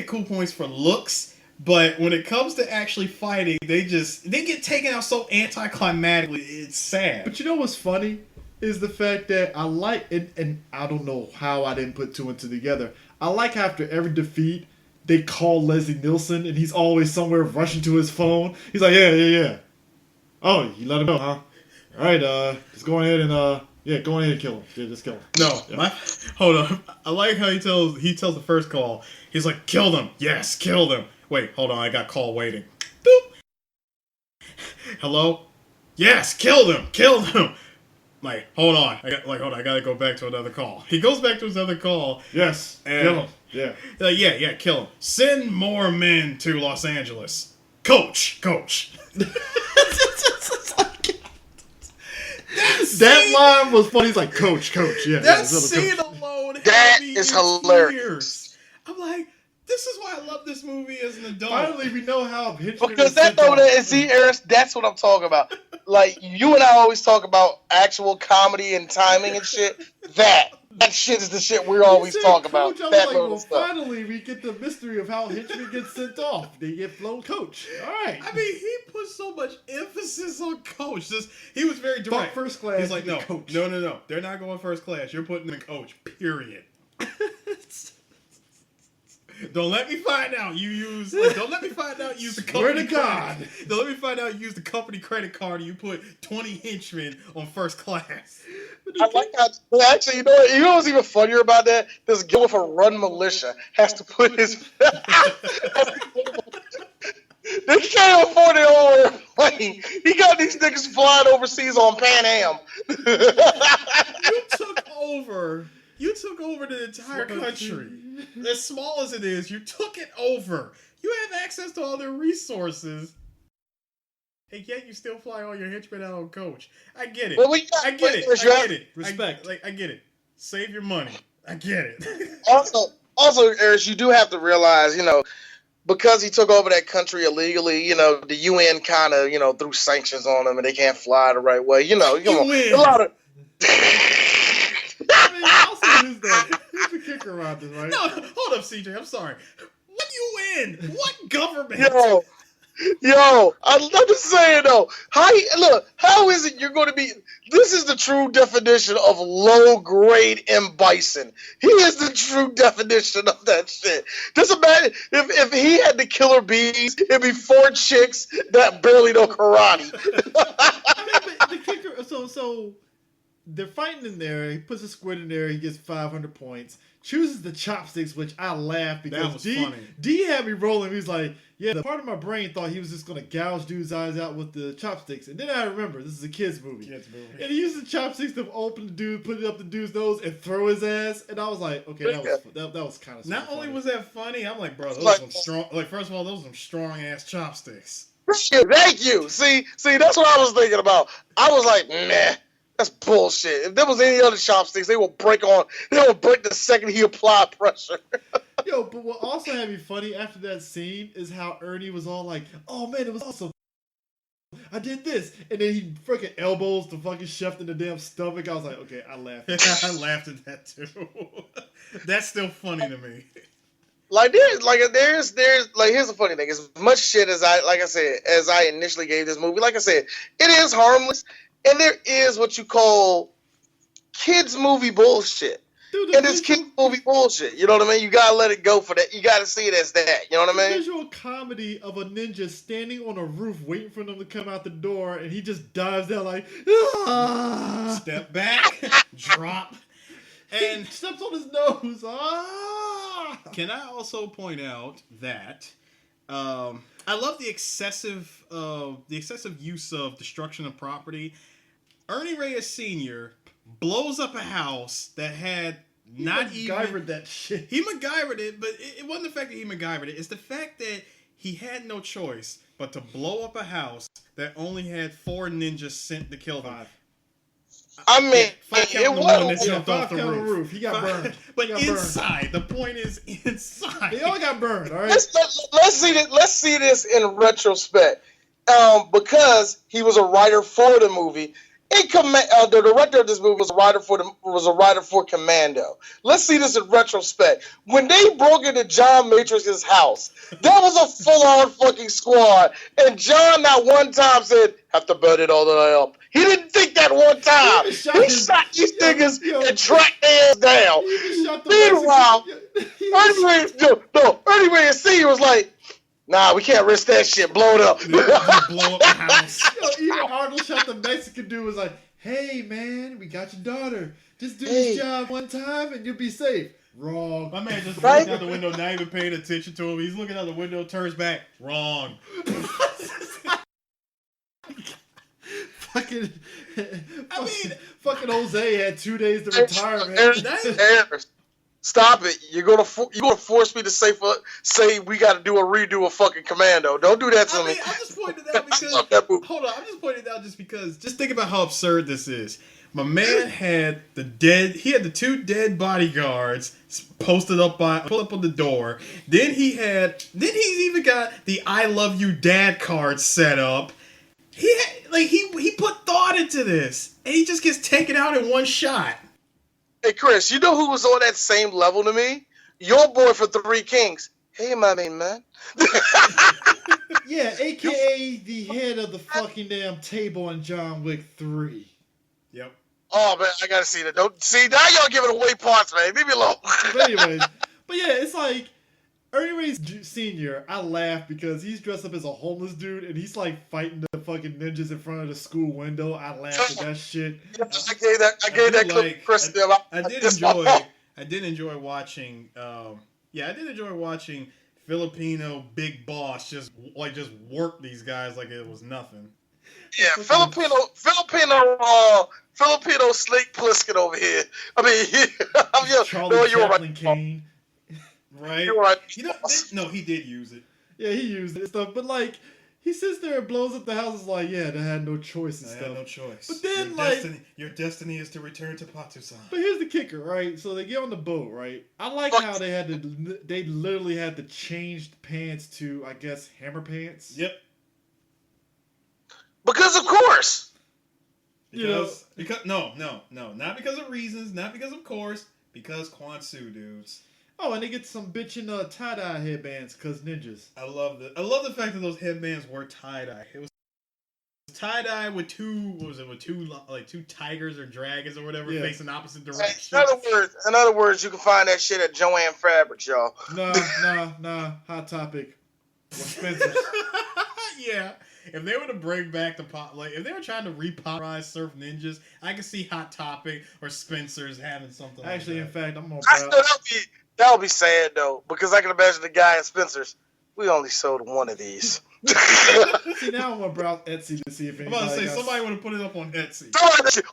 cool points for looks, but when it comes to actually fighting, they get taken out so anticlimactically. It's sad.
But you know what's funny is the fact that I like it, and I don't know how I didn't put two and two together. I like how after every defeat, they call Leslie Nielsen, and he's always somewhere rushing to his phone. He's like, yeah. Oh, you let him know, huh? All right, just go ahead and go ahead and kill him. Yeah, just kill him.
No, hold on. I like how he tells the first call. He's like, kill them. Yes, kill them. Wait, hold on. I got call waiting. Boop. Hello? Yes, kill them. Kill them. Like, hold on. I gotta go back to another call. He goes back to his other call.
Yes, kill him. Yeah.
Yeah, kill him. Send more men to Los Angeles. Coach.
That line was funny. He's like, coach. Yeah.
That scene alone.
That is hilarious.
I'm like, this is why I love this movie as an adult.
Finally, we know how
because see, Eris, that's what I'm talking about. Like, you and I always talk about actual comedy and timing and shit. That That shit is the shit we always talk about.
Coach, I was
That
like,
little
well,
stuff.
finally we get the mystery of how henchmen get sent off. They get flown coach. All right.
I mean, he put so much emphasis on coach. He was very direct.
Fuck first class.
He's like, no,
coach.
no. They're not going first class. You're putting them in coach. Period. Don't let me find out you use. Don't let me find out you use the company.
Swear to God.
Don't let me find out you use the company credit card and you put 20 henchmen on first class.
I like how, actually, you know what's even funnier about that? This guy with a run militia has to put his. They can't afford their own airplane. He got these niggas flying overseas on Pan Am.
You took over the entire country. As small as it is, you took it over. You have access to all their resources. And yet you still fly all your henchmen out on coach. I get it.
Well,
I get it.
Respect.
I get it. Save your money. I get it.
Also, Eric, you do have to realize, because he took over that country illegally, the UN kind of, threw sanctions on him and they can't fly the right way. A lot of.
I mean, also here's the kicker around this, right?
No, hold up, CJ. I'm sorry. What UN? What government?
I'm just saying though. How is it you're going to be? This is the true definition of low grade M. Bison. He is the true definition of that shit. Just imagine if he had the killer bees, it'd be 4 chicks that barely know karate.
I mean, but the kicker. So they're fighting in there. He puts a squid in there. He gets 500 points. Chooses the chopsticks, which I laughed because
that was funny.
D had me rolling. He's like, yeah, the part of my brain thought he was just going to gouge dude's eyes out with the chopsticks. And then I remember, this is a kid's movie. And he used the chopsticks to open the dude, put it up the dude's nose, and throw his ass. And I was like, okay, that was kind of
Not only
funny.
was that funny, I'm like, bro, those are some strong. First of all, those are some strong ass chopsticks.
Thank you. See, that's what I was thinking about. I was like, nah. That's bullshit. If there was any other chopsticks, they will break the second he applied pressure.
Yo, but what also had me funny after that scene is how Ernie was all like, oh man, it was awesome. I did this. And then he freaking elbows the fucking chef in the damn stomach. I was like, okay, I laughed.
I laughed at that too. That's still funny to me.
Here's the funny thing. As much shit as I initially gave this movie, like I said, it is harmless. And there is what you call kids movie bullshit.
Dude,
and it's kids movie bullshit. You know what I mean? You gotta let it go for that. You gotta see it as that. You know what I mean?
Visual comedy of a ninja standing on a roof waiting for them to come out the door, and he just dives down like, ah!
Step back, drop, and
steps on his nose. Ah!
Can I also point out that I love the excessive use of destruction of property. Ernie Reyes Sr. blows up a house that had
He MacGyvered that shit.
He MacGyvered it, but it wasn't the fact that he MacGyvered it. It's the fact that he had no choice but to blow up a house that only had 4 ninjas sent to kill him.
5.
I mean,
it was
off the roof. He got burned.
But inside, the point is inside.
They all got burned. All right.
Let's see this in retrospect. Because he was a writer for the movie. The director of this movie was a writer for Commando. Let's see this in retrospect. When they broke into John Matrix's house, that was a full-on fucking squad, and John not one time said, "Have to burn it all the way up." He didn't think that one time. He shot these niggas and tracked their ass down. Meanwhile, Ernie Reyes Sr. was like, nah, we can't risk that shit. Blow it up.
Blow up the house.
Even Arnold shot the Mexican dude was like, hey, man, we got your daughter. Just do this job one time and you'll be safe. Wrong.
My man just looking out the window, not even paying attention to him. He's looking out the window, turns back. Wrong.
Fucking Jose had 2 days to retire, man.
Stop it! You're gonna force me to say we got to do a redo of fucking Commando. Don't do that to me.
I just pointed it out because hold on. I'm just pointing it out because think about how absurd this is. My man had the 2 dead bodyguards pulled up on the door. Then he's even got the "I love you, Dad" card set up. He put thought into this, and he just gets taken out in one shot.
Hey, Chris, you know who was on that same level to me? Your boy for Three Kings. Hey, my main man.
Yeah, aka the head of the fucking damn table in John Wick 3.
Yep.
Oh, man, I gotta see that. Don't see, now y'all giving away parts, man. Leave me alone.
But anyways, it's like Ernie Reyes Sr. I laugh because he's dressed up as a homeless dude and he's like fighting the fucking ninjas in front of the school window. I laughed at that shit.
I gave that clip to Chris.
I did enjoy watching. I did enjoy watching Filipino Big Boss just work these guys like it was nothing.
Yeah, Filipino Slate Plissken over here. I mean,
Charlie
you're
Chaplin
right.
Kane.
Right?
You're right.
You know, no, he did use it.
Yeah, he used it and stuff, but like he sits there and blows up the house. Is like, yeah, they had no choice and
I
stuff.
had no choice.
But then,
your destiny is to return to Patusan.
But here's the kicker, right? So they get on the boat, right? I like how they literally had to change pants to, I guess, hammer pants.
Yep.
Because of course.
Because no, not because of reasons, not because of course, because Kwanzaa dudes.
Oh, and they get some bitchin' tie-dye headbands because ninjas.
I love the fact that those headbands were tie-dye. It was tie-dye with two tigers or dragons or whatever facing opposite directions.
In other words, you can find that shit at Joanne Fabrics, y'all.
Nah. Hot Topic. Spencer's.
Yeah. If they were to bring back if they were trying to repopularize Surf Ninjas, I could see Hot Topic or Spencer's having something.
Actually,
like that.
in fact, I'm gonna.
That would be sad though, because I can imagine the guy at Spencer's. We only sold one of these.
See, now I'm gonna browse Etsy to see if anybody.
I'm about to say somebody would have put it up on Etsy.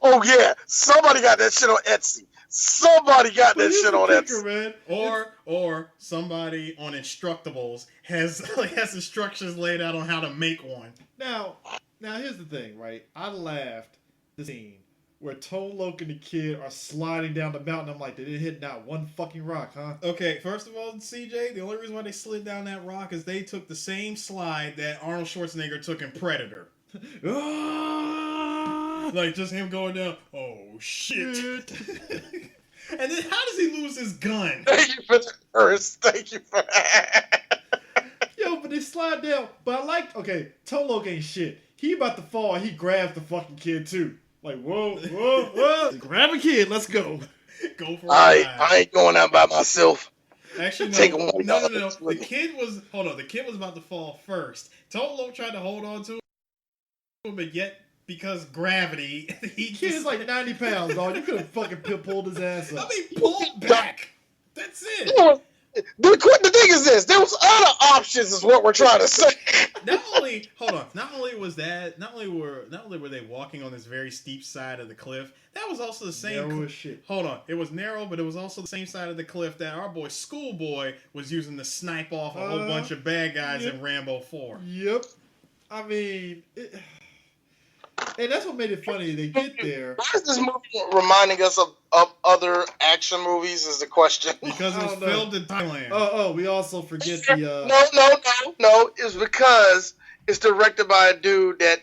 Oh yeah, somebody got that shit on Etsy. Somebody got that shit on Etsy,
man.
Or somebody on Instructables has instructions laid out on how to make one.
Now here's the thing, right? I laughed the scene where Tone Loc and the kid are sliding down the mountain. I'm like, they didn't hit not one fucking rock, huh?
Okay, first of all, CJ, the only reason why they slid down that rock is they took the same slide that Arnold Schwarzenegger took in Predator. Like, just him going down, oh, shit. And then how does he lose his gun?
Thank you for that, Ernest. Thank you for that.
Yo, but they slide down. But I like, okay, Tone Loc ain't shit. He about to fall, he grabs the fucking kid, too. Like, whoa. Grab a kid, let's go.
Go for it. I
ain't going out by myself.
Actually, no. The kid was about to fall first. Tone Loc tried to hold on to him, but yet, because gravity,
Kid's like 90 pounds, dog. You could have fucking pulled his ass up.
I mean, pulled back. That's it.
The thing is this: there was other options, is what we're trying to say.
Not only were they walking on this very steep side of the cliff, that was also the same.
Narrow as shit.
Hold on, it was narrow, but it was also the same side of the cliff that our boy Schoolboy was using to snipe off a whole bunch of bad guys in Rambo 4.
Yep. I mean, and that's what made it funny. They get there.
Why is this movie reminding us of other action movies? Is the question.
Because it was filmed in Thailand.
Oh, we also forget the.
No. It's because it's directed by a dude that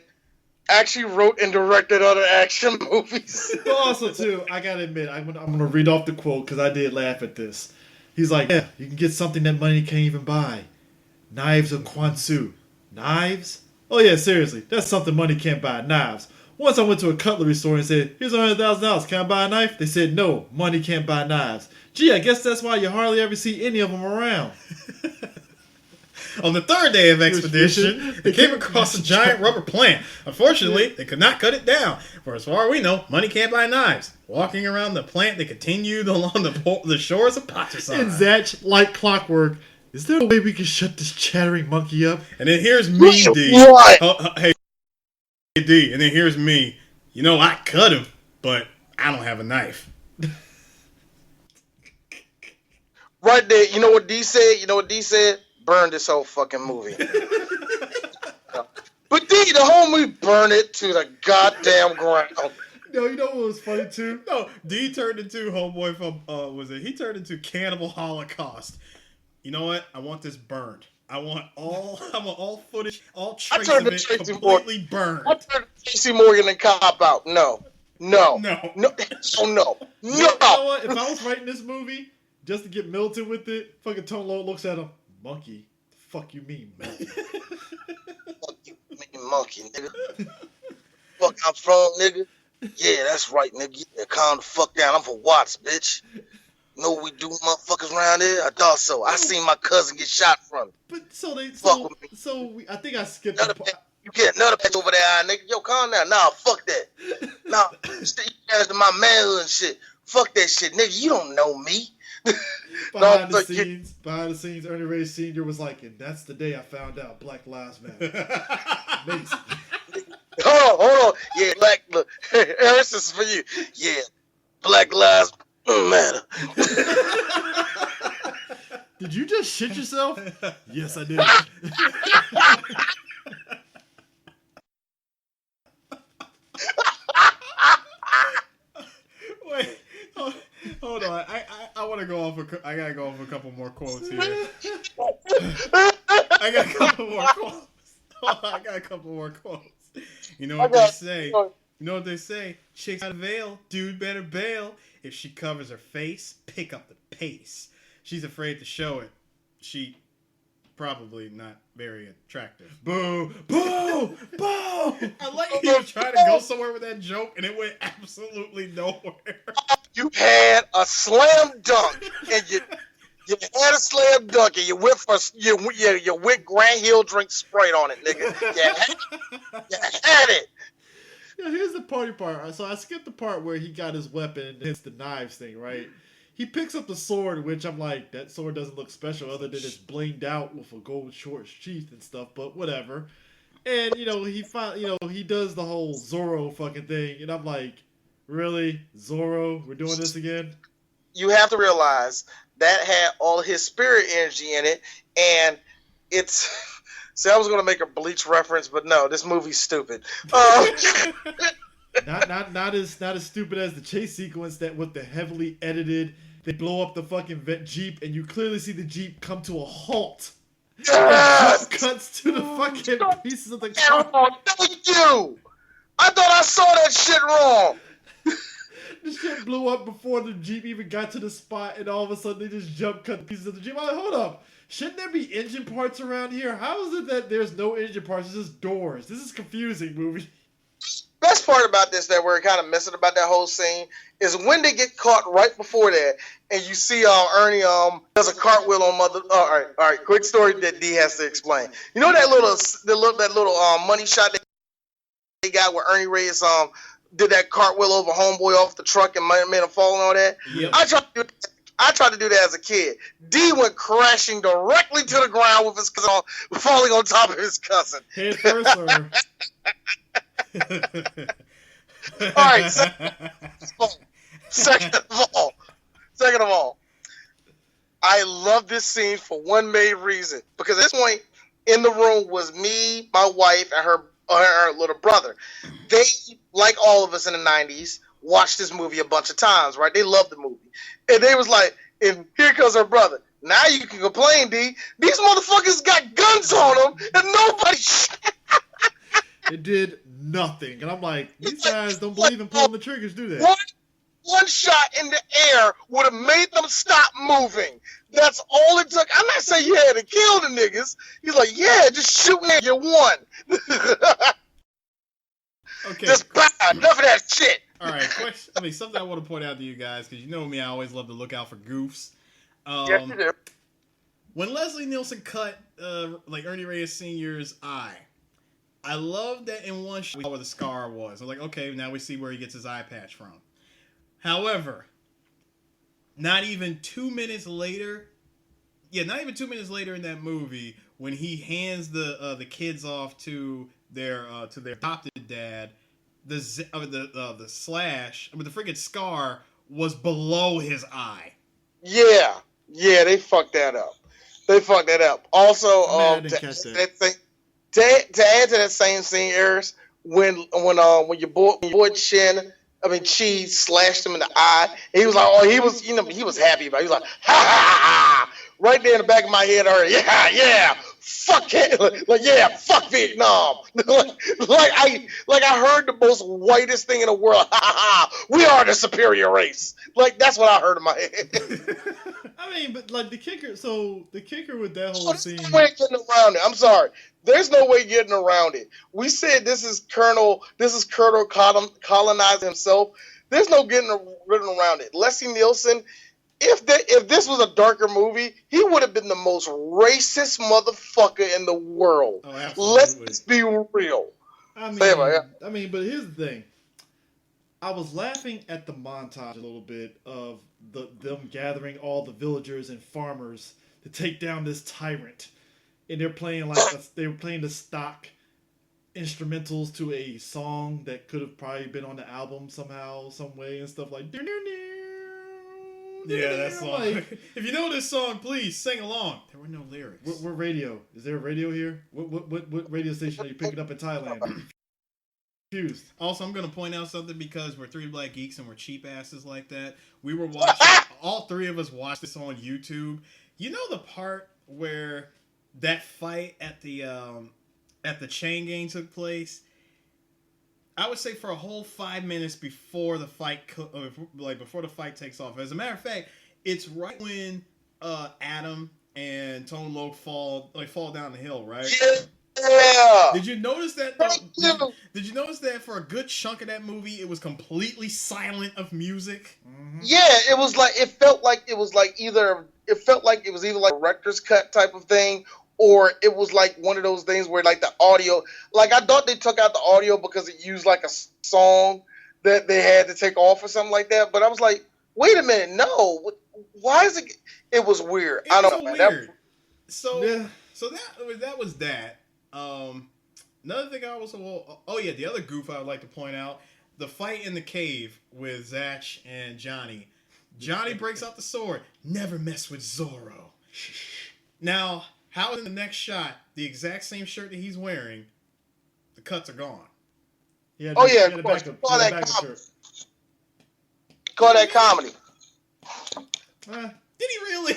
actually wrote and directed other action movies.
But also, too, I gotta admit, I'm gonna read off the quote because I did laugh at this. He's like, "Yeah, you can get something that money can't even buy. Knives of Kwanzaa. Knives? Oh yeah, seriously, that's something money can't buy. Knives. Once I went to a cutlery store and said, here's $100,000, can I buy a knife? They said, no, money can't buy knives. Gee, I guess that's why you hardly ever see any of them around.
On the third day of expedition, they came across a giant rubber plant. Unfortunately, they could not cut it down. For as far as we know, money can't buy knives. Walking around the plant, they continued along the shores of Patusan.
And Zatch, like clockwork, is there a way we can shut this chattering monkey up?
And then here's me, D. Hey, D. And then here's me. You know, I cut him, but I don't have a knife.
Right there. You know what D said? Burn this whole fucking movie. But D, the whole movie, burn it to the goddamn ground.
No, you know what was funny too?
No, D turned into homeboy from he turned into Cannibal Holocaust. You know what? I want this burned. I want all footage, all trace of it completely burned.
I turned Tracy Morgan and Cop Out. No. No.
No.
No. Oh, no.
You know
No.
what? If I was writing this movie, just to get militant with it, fucking Tone Loc looks at him. Monkey. The fuck you mean, monkey?
Fuck you, mean monkey, nigga. Fuck, I'm from, nigga. Yeah, that's right, nigga. Yeah, calm the fuck down. I'm for Watts, bitch. Know what we do, motherfuckers around here? I thought so. I seen my cousin get shot from it.
But so they
Fuck with me.
I think I skipped
Another
the part.
you get another patch over there, nigga. Yo, calm down. Nah, fuck that. Nah, you guys to my manhood and shit. Fuck that shit, nigga. You don't know me.
Behind the scenes, Ernie Reyes Sr. was like, and that's the day I found out Black Lives Matter. Amazing.
Hold on. Yeah, look. Harris, this is for you. Yeah, Black Lives Matter.
Did you just shit yourself? Yes, I did.
Wait, hold on. I want to go off. I gotta go off a couple more quotes here. I got a couple more quotes. I got a couple more quotes. You know what they say? You know what they say? Chicks out of veil, dude better bail. If she covers her face, pick up the pace. She's afraid to show it. She probably not very attractive. Boo! Boo! Boo! I like you were trying to go somewhere with that joke and it went absolutely nowhere.
You had a slam dunk and you had a slam dunk and you went for you went Grand Hill drink Sprite on it, nigga. You had it.
Yeah, here's the party part. So I skipped the part where he got his weapon and hits the knives thing, right? He picks up the sword, which I'm like, that sword doesn't look special other than it's blinged out with a gold short sheath and stuff, but whatever. And, he does the whole Zorro fucking thing, and I'm like, really? Zorro? We're doing this again?
You have to realize that had all his spirit energy in it, and it's... See, I was going to make a Bleach reference, but no, this movie's stupid.
Not as stupid as the chase sequence that with the heavily edited, they blow up the fucking Jeep and you clearly see the Jeep come to a halt.
Yes!
And cuts to the fucking pieces of the car.
Thank you! I thought I saw that shit wrong.
The shit blew up before the Jeep even got to the spot, and all of a sudden they just jump cut the pieces of the Jeep. I'm like, hold up. Shouldn't there be engine parts around here? How is it that there's no engine parts? It's just doors. This is confusing, movie.
Best part about this that we're kind of missing about that whole scene is when they get caught right before that, and you see Ernie does a cartwheel on Mother. All right. Quick story that D has to explain. You know that little money shot that they got where Ernie Reyes did that cartwheel over homeboy off the truck and made him fall and all that.
Yep.
I tried to do that as a kid. D went crashing directly to the ground with his cousin falling on top of his cousin.
Head first, sir.
All right. Second of all, I love this scene for one main reason. Because at this point in the room was me, my wife, and her little brother. They, like all of us in the 90s, watched this movie a bunch of times, right? They loved the movie. And they was like, and here comes her brother. Now you can complain, D. These motherfuckers got guns on them, and nobody
It did nothing. And I'm like, these guys don't believe in pulling the triggers, do they?
One shot in the air would have made them stop moving. That's all it took. I'm not saying you had to kill the niggas. He's like, yeah, just shoot me. You won.
Okay.
Just bad. Enough of that shit.
All right. Something I want to point out to you guys, because you know me, I always love to look out for goofs.
Yes, you do.
When Leslie Nielsen cut Ernie Reyes Sr.'s eye, I love that in one shot we saw where the scar was. I was like, okay, now we see where he gets his eye patch from. However, not even 2 minutes later in that movie, when he hands the kids off to their adopted dad, the freaking scar was below his eye.
Yeah, they fucked that up. Also, to add to that same scene, Eris, when your boy Cheese slashed him in the eye, and he was like, he was happy about it. He was like, ha ha ha, right there in the back of my head already. Yeah, fuck it, yeah, fuck Vietnam. I heard the most whitest thing in the world. Ha ha! We are the superior race. Like that's what I heard in my head.
I mean, but like the kicker with that whole
There's
scene.
no way getting around it. I'm sorry. There's no way getting around it. We said this is Colonel colonizing himself. There's no getting around it. Leslie Nielsen, if this was a darker movie, he would have been the most racist motherfucker in the world.
Oh, absolutely.
Let's be real.
I mean, but here's the thing. I was laughing at the montage a little bit of them gathering all the villagers and farmers to take down this tyrant, and they're playing they were playing the stock instrumentals to a song that could have probably been on the album somehow, some way, and stuff like.
Yeah, that song.
Like,
if you know this song, please sing along. There were no lyrics.
what radio? Is there a radio here? What radio station are you picking up in Thailand? Confused.
Also, I'm going to point out something because we're three black geeks and we're cheap asses like that. We were watching, all three of us watched this on YouTube. You know the part where that fight at the chain gang took place? I would say for a whole 5 minutes before the fight, before the fight takes off. As a matter of fact, it's right when Adam and Tone Loc fall down the hill, right?
Yeah.
Did you notice that? Did you notice that for a good chunk of that movie, it was completely silent of music?
Mm-hmm.
Yeah, it was like it felt like it was either like a director's cut type of thing, or it was like one of those things where like the audio, like I thought they took out the audio because it used like a song that they had to take off or something like that. But I was like, wait a minute, no, why is it? It was weird. I don't know.
Weird. So that was that. Another thing I also the other goof I would like to point out, the fight in the cave with Zach and Johnny. Johnny breaks out the sword. Never mess with Zorro. Now, how in the next shot, the exact same shirt that he's wearing, the cuts are gone.
Yeah, of course. Call that comedy. Call that comedy.
Did he really?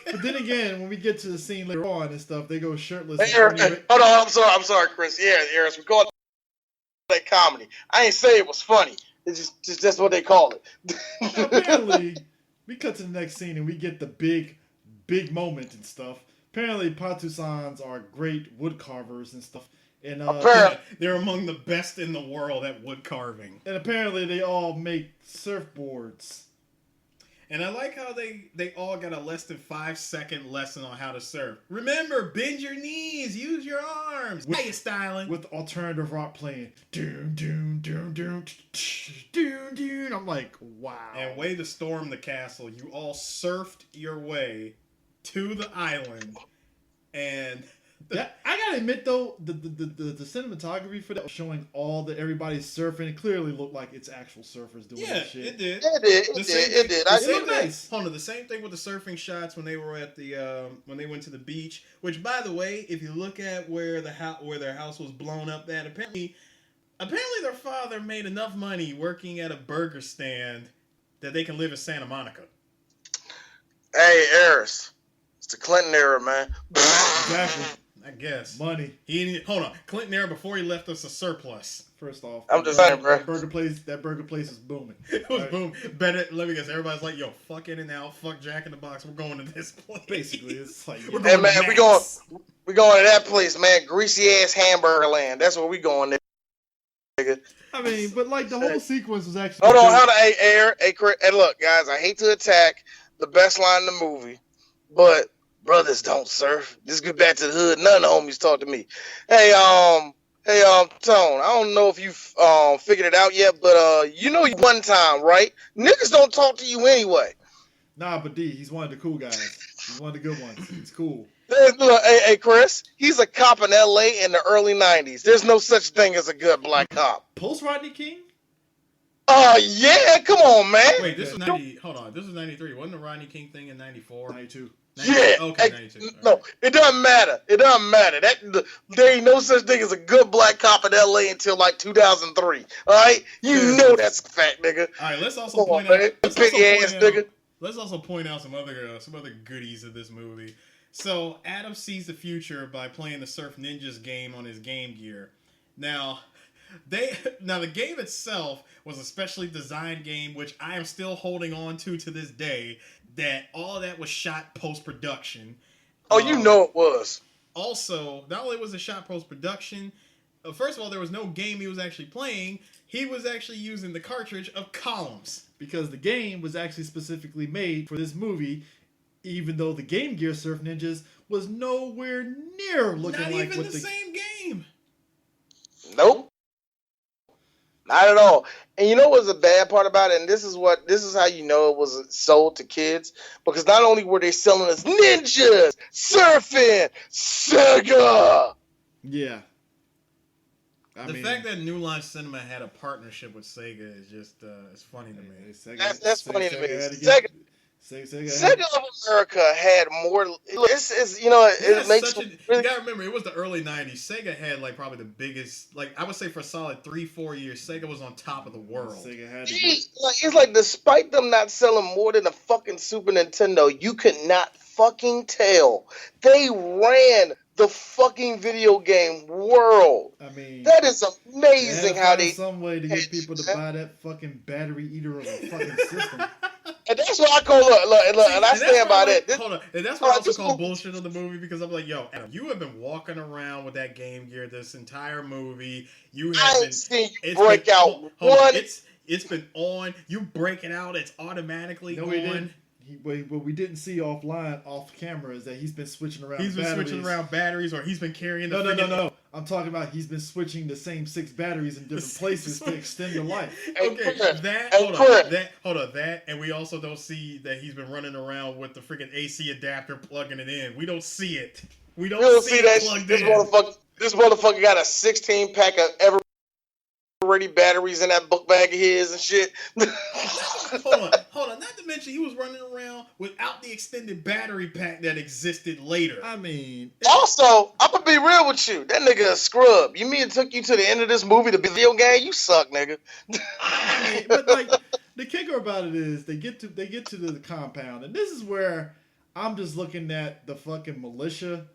But then again, when we get to the scene later on and stuff, they go shirtless.
Hold on, I'm sorry, Chris. Yeah, Eris, we call that comedy. I ain't say it was funny. It's just that's what they call it.
Apparently, we cut to the next scene and we get the big moment and stuff. Apparently, Patusans are great wood carvers and stuff. And
they're among the best in the world at wood carving.
And apparently, they all make surfboards.
And I like how they all got a less than 5-second lesson on how to surf. Remember, bend your knees, use your arms. How you styling?
With alternative rock playing. Doom, doom, doom, doom, doom, doom. I'm like, wow.
And way to storm the castle. You all surfed your way to the island. And
I gotta admit though, the cinematography for that was showing everybody's surfing. It clearly looked like it's actual surfers doing that shit.
It did.
It did. I
looked nice.
Hold on, the same thing with the surfing shots when they were at the when they went to the beach. Which, by the way, if you look at where their house was blown up, at apparently their father made enough money working at a burger stand that they can live in Santa Monica.
Hey, Eris, it's the Clinton era, man.
Exactly.
I guess.
Money.
Hold on. Clinton era before he left us a surplus.
First off,
I'm just saying, bro.
That burger place is booming.
It was booming. Better. Let me guess. Everybody's like, "Yo, fuck In-N-Out, fuck Jack in the Box. We're going to this place."
Basically, it's like,
we going to that place, man. Greasy ass hamburger land. That's where we going there, nigga.
I mean, but like the whole sequence was actually.
Hold on, hey, look, guys. I hate to attack the best line in the movie, but brothers don't surf. Just get back to the hood. None of the homies talk to me. Hey, Tone, I don't know if you figured it out yet, but you know you one time, right? Niggas don't talk to you anyway.
Nah, but he's one of the cool guys. He's one of the good ones. He's cool.
Look, hey, Chris, he's a cop in L.A. in the early 90s. There's no such thing as a good black cop.
Post Rodney King?
Yeah, come on, man.
Wait, this is 90. Hold on, this is 93. Wasn't the Rodney King thing in 94?
92.
Yeah.
Okay, 92.
No, it doesn't matter. There ain't no such thing as a good black cop in L.A. until like 2003. All right, you know that's a fact, nigga.
All right, let's also point out.
Let's also point out some other
goodies of this movie. So Adam sees the future by playing the Surf Ninjas game on his Game Gear. Now the game itself was a specially designed game, which I am still holding on to this day. That all of that was shot post-production.
Oh, you know it was.
Also, not only was it shot post-production, first of all, there was no game he was actually playing. He was actually using the cartridge of Columns.
Because the game was actually specifically made for this movie, even though the Game Gear Surf Ninjas was nowhere near looking
Not
like
even
what
the same game.
Nope. Not at all. And you know what's the bad part about it? And this is how you know it was sold to kids. Because not only were they selling us ninjas, surfing, Sega.
Yeah.
The fact that New Line Cinema had a partnership with Sega is just it's funny to me.
That's funny to me.
Sega
of America had more. It makes.
You gotta remember, it was the early '90s. Sega had like probably the biggest. Like I would say for a solid 3-4 years, Sega was on top of the world.
Sega had
It's like despite them not selling more than a fucking Super Nintendo, you could not fucking tell they ran the fucking video game world.
I mean,
that is amazing how they
some way to get people to buy that fucking battery eater of a fucking system.
And that's what I call look, and I stand by that.
Hold on, and that's what I also call bullshit on the movie, because I'm like, yo, Adam, you have been walking around with that Game Gear this entire movie. You have been
seen you break out one.
It's been on. You break it out. It's automatically on.
We didn't. What we didn't see off camera is that he's been switching around. He's been
switching around batteries, or he's been carrying the.
No. I'm talking about he's been switching the same 6 batteries in different places to extend the life.
Okay, hold on, and we also don't see that he's been running around with the freaking AC adapter plugging it in. We don't see it. We don't see it plugged in.
This motherfucker got a 16-pack of ever-ready batteries in that book bag of his and shit.
Hold on. Not to mention he was running around without the extended battery pack that existed later.
I mean,
also, I'm gonna be real with you. That nigga a scrub. You mean it took you to the end of this movie to be video game? You suck, nigga.
I mean, but like the kicker about it is they get to the compound, and this is where I'm just looking at the fucking militia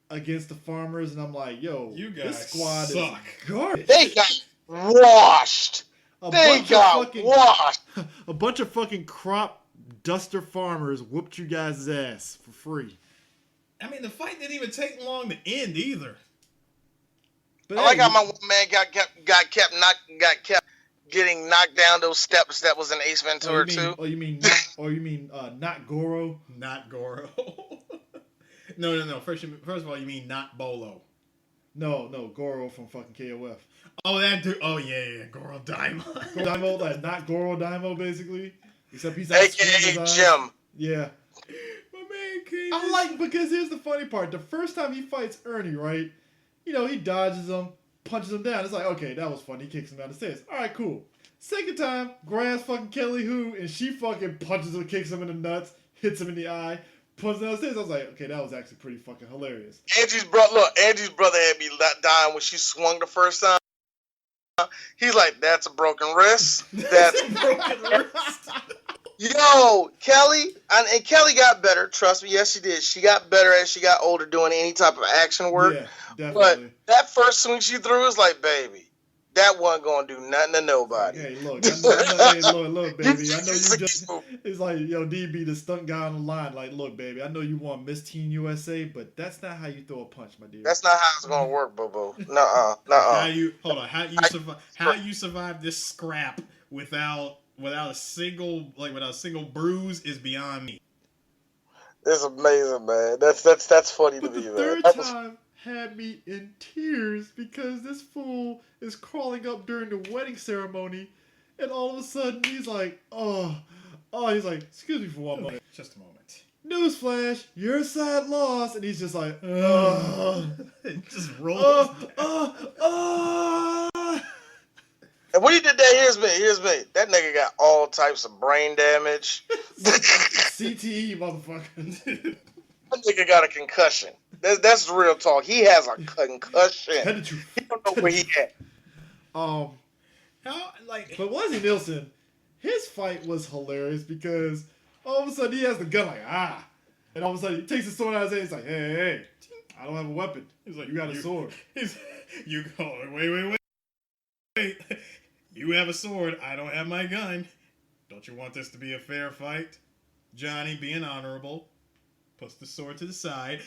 against the farmers, and I'm like, yo,
you guys
this squad
suck.
is garbage.
They got washed. Washed.
A bunch of fucking crop duster farmers whooped you guys' ass for free.
I mean, the fight didn't even take long to end either.
But I like how my one man got kept getting knocked down those steps that was in Ace Ventura too.
You mean not Goro?
Not Goro. No. First of all, you mean not Bolo.
No, Goro from fucking KOF.
Oh, that dude. Oh, yeah. Goro Daimo.
Daimo, like, not Goro Daimo, basically. Except he's
AKA Jim.
Yeah.
My man came.
I like, because here's the funny part. The first time he fights Ernie, right? You know, he dodges him, punches him down. It's like, okay, that was fun. He kicks him down the stairs. All right, cool. Second time, grabs fucking Kelly Hu, and she fucking punches him, kicks him in the nuts, hits him in the eye. Punches down the stairs. I was like, okay, that was actually pretty fucking hilarious.
Angie's brother had me dying when she swung the first time. He's like, that's a broken wrist. That's a broken wrist. Yo, Kelly, and Kelly got better. Trust me, yes, she did. She got better as she got older doing any type of action work.
Yeah, definitely.
But that first swing she threw was like, baby, that wasn't gonna do nothing to nobody.
Hey, look, look, baby. I know you just. It's like, yo, DB, the stunt guy on the line. Like, look, baby, I know you want Miss Teen USA, but that's not how you throw a punch, my dear.
That's not how it's gonna work, boo. Nuh-uh.
How you survive this scrap without a single bruise is beyond me.
It's amazing, man. That's funny to me, man.
The third time had me in tears because this fool is crawling up during the wedding ceremony, and all of a sudden he's like, he's like, excuse me for one moment.
Just a moment.
Newsflash, your side lost, and he's just like,
it just rolls.
And when he did that, here's me. That nigga got all types of brain damage.
CTE, motherfucker.
That nigga got a concussion. That's real talk. He has a concussion. He don't know where he at.
But Wesley Nielsen, his fight was hilarious because all of a sudden he has the gun like, And all of a sudden, he takes his sword out of his hand. He's like, hey, I don't have a weapon. He's like, you got a sword.
You go, wait. You have a sword. I don't have my gun. Don't you want this to be a fair fight? Johnny, being honorable, puts the sword to the side.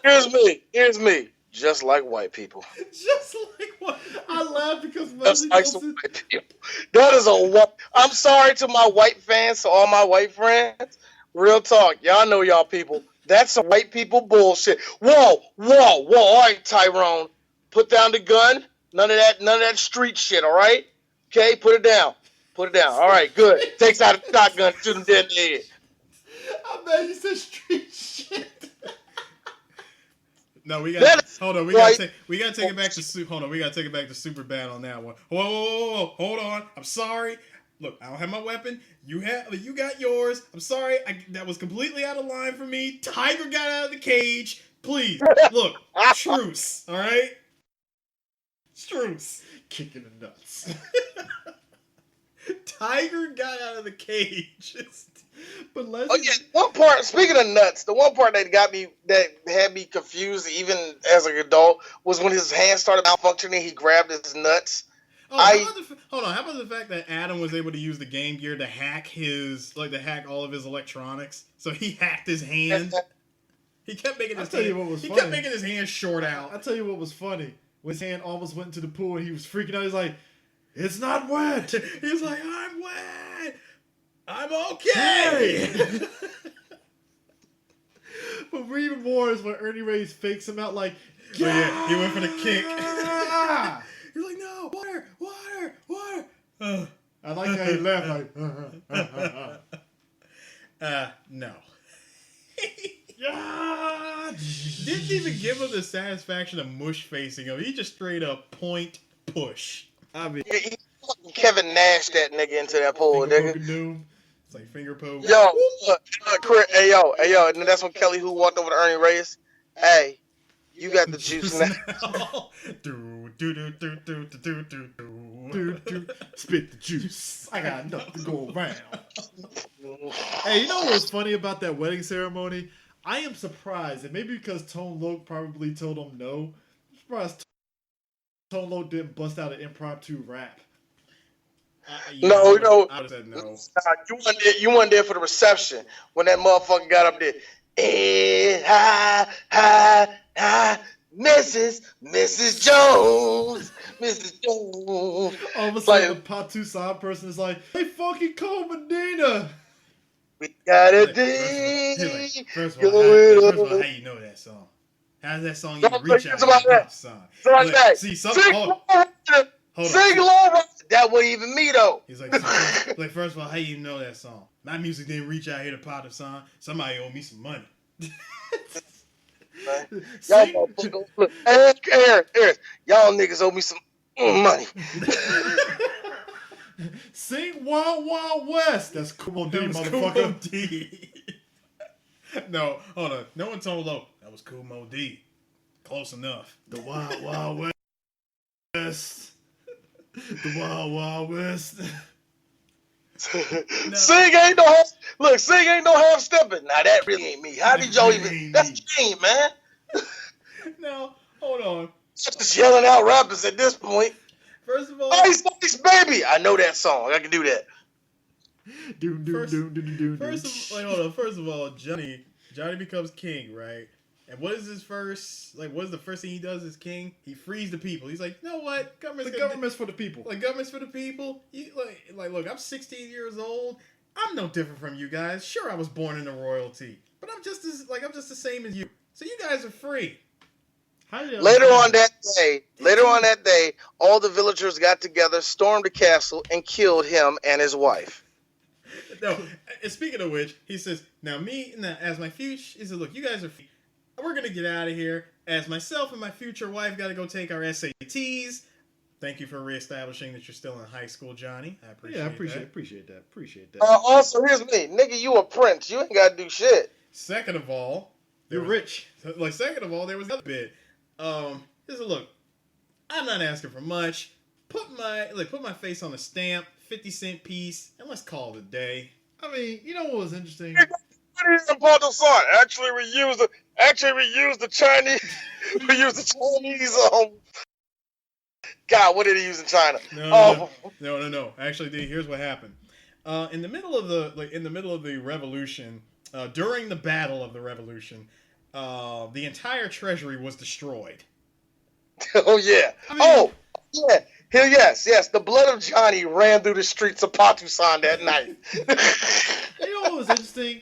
Here's me. Just like white people.
Just like what? I laugh because
Just like some white people. That is a what? I'm sorry to my white fans, to all my white friends. Real talk. Y'all know y'all people. That's some white people bullshit. Whoa. All right, Tyrone. Put down the gun. None of that street shit, all right? Okay, put it down. All right, good. Takes out a shotgun, shoot him dead in the head.
I bet you said street shit.
No, we gotta take it back to super bad on that one. Whoa, hold on. I'm sorry. Look, I don't have my weapon. You got yours. I'm sorry. That was completely out of line for me. Tiger got out of the cage. Please, look, truce. All right, truce.
Kicking the nuts.
Tiger got out of the cage.
But let's.
Oh yeah, one part. Speaking of nuts, the one part that had me confused, even as an adult, was when his hand started malfunctioning. He grabbed his nuts.
Oh, how about the fact that Adam was able to use the Game Gear to hack all of his electronics? So he hacked his hand. He kept making his hand short out.
I'll tell you what was funny. When his hand almost went into the pool and he was freaking out. He's like, "It's not wet."
He's like, "I'm wet. I'm okay."
But even more is when Ernie Reyes fakes him out like,
yeah, he went for the kick. He's like, "No, water."
I like how he laughed like,
no.
yeah.
Didn't even give him the satisfaction of mush facing him. He just straight up point push.
I mean,
He fucking Kevin Nash that nigga into that pool, nigga.
It's like finger poke.
Yo, hey yo, and that's when Kelly Who walked over to Ernie Reyes. Hey, you got the juice now.
Spit the juice. I got enough to go around. Hey, you know what was funny about that wedding ceremony? I am surprised, and maybe because Tone Loc probably told him no. I'm surprised Tone Loc didn't bust out an impromptu rap.
No.
I would have said no.
You weren't there for the reception when that motherfucker got up there. Mrs. Jones.
All of a sudden, the Patu side person is like, "Hey, fucking Cole Medina."
We got a
First of all, how you know that song? How does that song even reach out to that song?
Sing along. That wasn't even me though.
He's like, first of all, how you know that song? My music didn't reach out here to pop the song. Somebody owe me some money.
Y'all niggas owe me some money.
Sing Wild Wild West. That's Kumo D, motherfucker.
No, hold on. No one told Lo. That was Kumo D. Close enough.
The Wild Wild West. The Wild Wild West.
No. Sing ain't no half stepping. Now that really ain't me. How did y'all even? That's game, man.
No, hold on.
Just yelling out rappers at this point.
First of all,
Ice Baby. I know that song. I can do that.
First of all, Johnny becomes king, right? And what is his first? What is the first thing he does as king? He frees the people. He's like, you know what?
Government's for the people.
Government's for the people. Look, I'm 16 years old. I'm no different from you guys. Sure, I was born into royalty, but I'm just the same as you. So you guys are free.
Later on that day, all the villagers got together, stormed the castle, and killed him and his wife.
No, and speaking of which, he says, as my future, he says, look, you guys are free. We're going to get out of here. As myself and my future wife got to go take our SATs. Thank you for reestablishing that you're still in high school, Johnny. I appreciate that.
Also, here's me. Nigga, you a prince. You ain't got to do shit.
Second of all,
you're rich.
Second of all, there was another bit. This is, look, I'm not asking for much. Put my face on a stamp, 50-cent piece, and let's call it a day.
I mean, you know what was interesting?
Important son. Actually, we use the Chinese. We use the Chinese. God, what did he use in China?
No. Actually, here's what happened. In the middle of the revolution, during the battle of the revolution, the entire treasury was destroyed.
Oh yeah. Yeah. Here, yes. The blood of Johnny ran through the streets of Patusan that night.
You know what was interesting?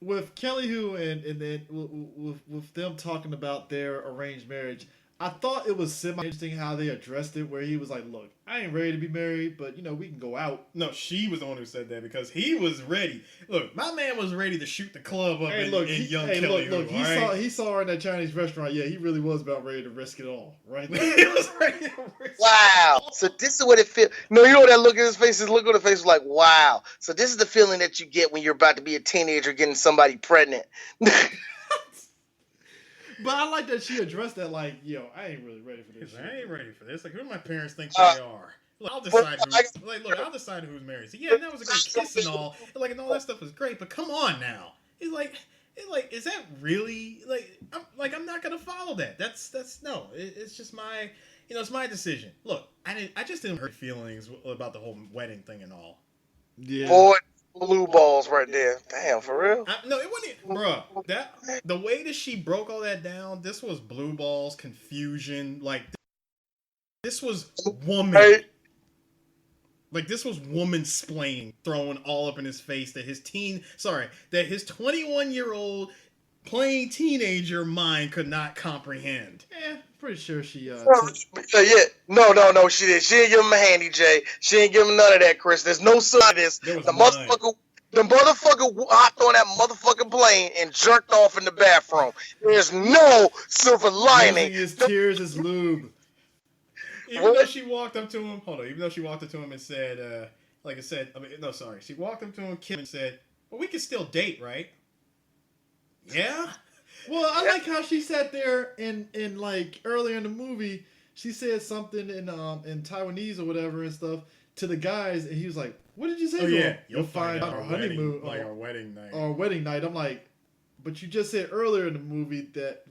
With Kelly Hu and then with them talking about their arranged marriage, I thought it was semi-interesting how they addressed it, where he was like, look, I ain't ready to be married, but, we can go out.
No, she was the one who said that because he was ready. Look, my man was ready to shoot the club up in young Kelly Hu.
He saw her in that Chinese restaurant. Yeah, he really was about ready to risk it all, right?
He was ready to risk
Wow. So this is what it feels. No, you know what that look in his face is? Look on the face was like, wow. So this is the feeling that you get when you're about to be a teenager getting somebody pregnant.
But
I like that she addressed that like, I ain't really ready for this.
I ain't ready for this. Like, who do my parents think they are? Look, I'll decide who's married. So, yeah, that was a great kiss and all. And all that stuff was great, but come on now. He's like, is that really I'm not gonna follow that. That's no. It's just my, it's my decision. Look, I just didn't hurt feelings about the whole wedding thing and all.
Yeah.
Boy, blue balls right there. Damn, for real?
No, it wasn't, bro. The way that she broke all that down, this was blue balls, confusion. This was woman.
Hey.
This was woman-splaining, throwing all up in his face that his 21-year-old playing teenager mind could not comprehend.
Pretty sure she.
Yeah. No, she did. She didn't give him a handy, Jay. She didn't give him none of that, Chris. There's no sign of this. The motherfucker hopped on that motherfucking plane and jerked off in the bathroom. There's no silver lining.
Using his tears as lube.
Even though she walked up to him and said, she walked up to him, Kim, and said, well, we can still date, right? Yeah?
Well, I like how she sat there and earlier in the movie, she said something in Taiwanese or whatever and stuff to the guys, and he was like, what did you say?
Oh, yeah.
You'll find out our honeymoon.
Our wedding night.
Our wedding night. I'm like, but you just said earlier in the movie that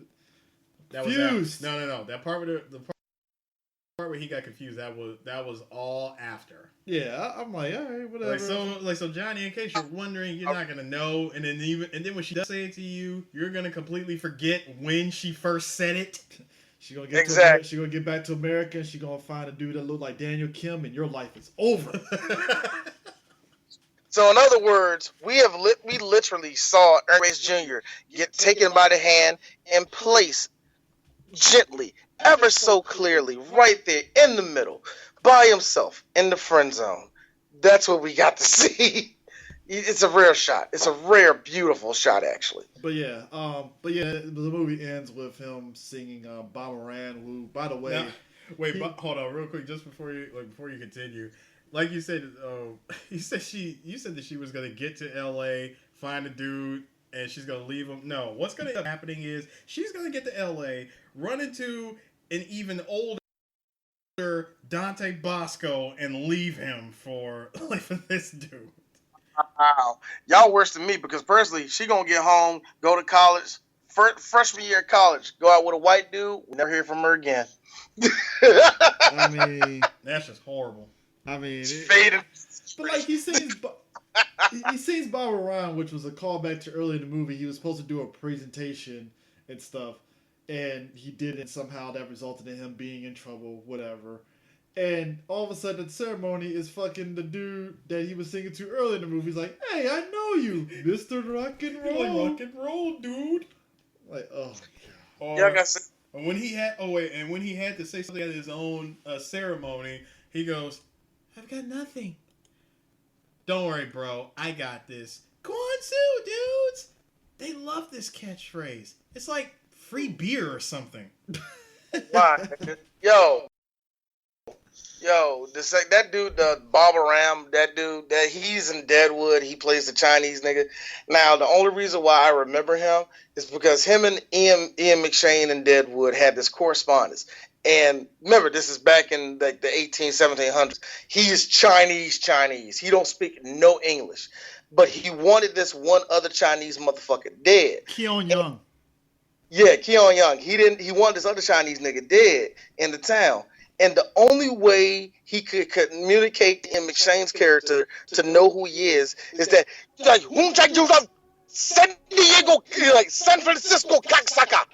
confused. No. That part where the part where he got confused, that was all after.
Yeah, I'm like, all right, whatever.
So Johnny, in case you're wondering, you're not gonna know, and then when she does say it to you, you're gonna completely forget when she first said it.
She's gonna get she's gonna get back to America, and she's gonna find a dude that look like Daniel Kim, and your life is over.
So in other words, we literally saw Ernie Reyes Jr. get taken by the hand and placed gently, ever so clearly, right there in the middle, by himself in the friend zone. That's what we got to see. It's a rare shot. It's a rare, beautiful shot, actually.
But yeah, the movie ends with him singing Bamaran, who, by the way...
hold on real quick, just before you continue. Like you said, you said that she was going to get to L.A., find a dude, and she's going to leave him. No, what's going to end up happening is she's going to get to L.A., run into an even older Dante Bosco, and leave him for this dude.
Wow. Y'all worse than me, because personally, she going to get home, go to college, freshman year of college, go out with a white dude, we'll never hear from her again.
I mean...
That's just horrible.
I mean...
Faded.
But he sings Bob Around, which was a callback to early in the movie. He was supposed to do a presentation and stuff, and he did it, somehow that resulted in him being in trouble, whatever. And all of a sudden, the ceremony is fucking the dude that he was singing to earlier in the movie. He's like, hey, I know you, Mr. Rock and Roll.
You're like, rock and roll, dude.
Like, oh, God.
Yeah, I got
and when he had to say something at his own ceremony, he goes, I've got nothing. Don't worry, bro. I got this. Kwanzaa, dudes. They love this catchphrase. It's like free beer or something.
Why? Yo, that dude, the Bob Aram, that dude, that he's in Deadwood. He plays the Chinese nigga. Now, the only reason why I remember him is because him and Ian McShane in Deadwood had this correspondence. And remember, this is back in the 1700s. He is Chinese. He don't speak no English. but he wanted this one other Chinese motherfucker dead.
Keon Young.
Yeah, Keon Young. He wanted this other Chinese nigga dead in the town. And the only way he could communicate to M. McShane's character to know who he is that like San Diego, like San Francisco cocksucker.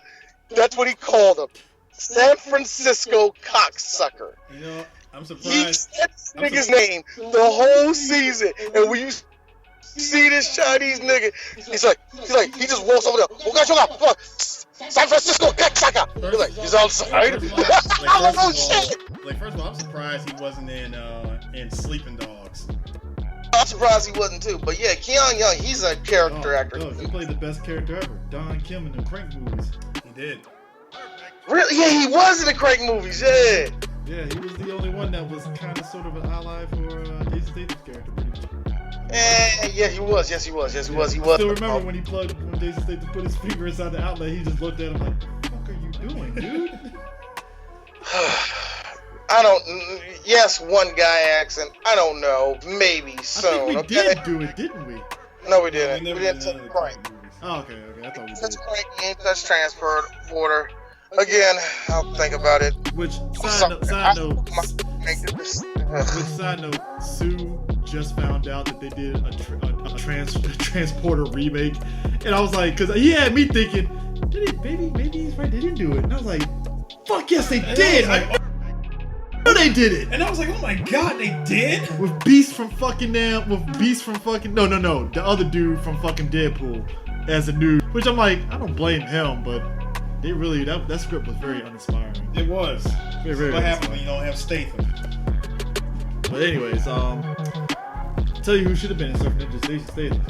That's what he called him. San Francisco cocksucker.
You know, I'm surprised.
He said this nigga's name the whole season. And when you see this Chinese nigga, he just walks over there. San Francisco cocksucker. He's like, he's outside.
First of all, I'm surprised he wasn't in Sleeping Dogs.
I'm surprised he wasn't too. But yeah, Keon Young, he's a character actor.
He played the best character ever. Don Kim in the Crank movies. He did.
Really? Yeah, he was in the Crank movies. Yeah.
Yeah, he was the only one that was kind of sort of an ally for Jason Statham's character, pretty much.
Yeah, he was. Yes, he was. He was.
I still remember when Jason Statham put his finger inside the outlet, he just looked at him like, "What the fuck are you doing, dude?"
I don't. Yes, one guy accent. I don't know. Maybe soon.
I think we did do it, didn't we?
No, we didn't.
We
didn't touch Crank.
Oh, okay. I thought we did.
Touch Crank, you ain't touch Transporter. Again, I'll think about it.
Which side note, Sue just found out that they did a Transporter remake, and I was like, because he had me thinking, maybe he's right, they didn't do it, and I was like, fuck yes, they did. They did it,
and I was like, oh my god, they did.
With Beast from fucking no, the other dude from fucking Deadpool as a new, which I'm like, I don't blame him, but they really that script was very uninspiring.
It was.
Very, very
what happens when you don't have Statham?
But anyways, I'll tell you who should have been in Surf Ninja, Jason Statham.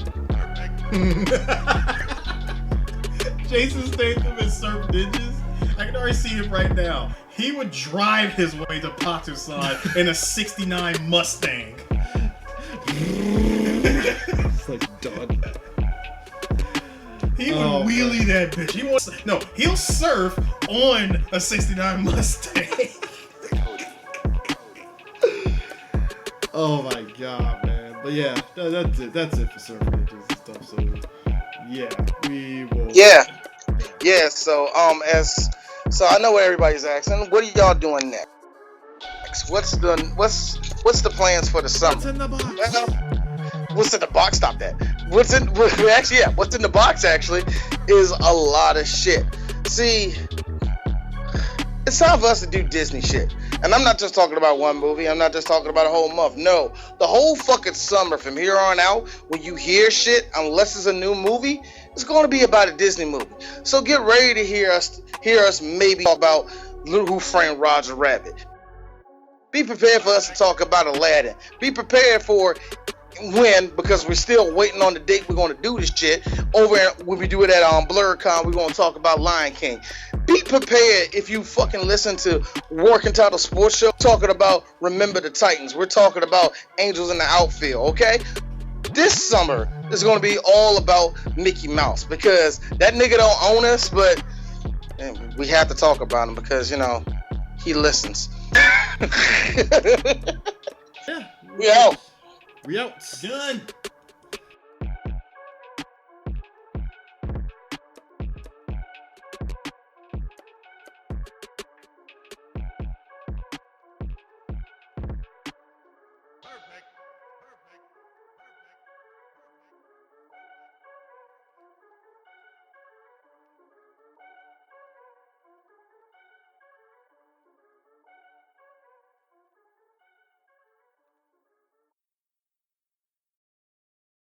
Jason Statham in Surf Ninjas. I can already see him right now. He would drive his way to Patusan in a '69 Mustang.
It's like done.
He would wheelie that bitch. He'll surf on a '69 Mustang.
Oh my god, man. But yeah, that's it. That's it for Surf Ninjas and stuff. So yeah, we will.
Yeah. So I know what everybody's asking. What are y'all doing next? What's the plans for the summer?
What's in the box?
What's in the box? Stop that. What's in the box actually is a lot of shit. See, it's time for us to do Disney shit. And I'm not just talking about one movie. I'm not just talking about a whole month. No, the whole fucking summer from here on out, when you hear shit, unless it's a new movie, it's going to be about a Disney movie. So get ready to hear us maybe talk about Who Framed Roger Rabbit. Be prepared for us to talk about Aladdin. Be prepared for because we're still waiting on the date we're going to do this shit. When we do it at BlurCon, we're going to talk about Lion King. Be prepared if you fucking listen to Working Title Sports Show talking about Remember the Titans. We're talking about Angels in the Outfield, okay? This summer is going to be all about Mickey Mouse because that nigga don't own us, but we have to talk about him because, he listens.
Yeah.
We out.
We out.
Done.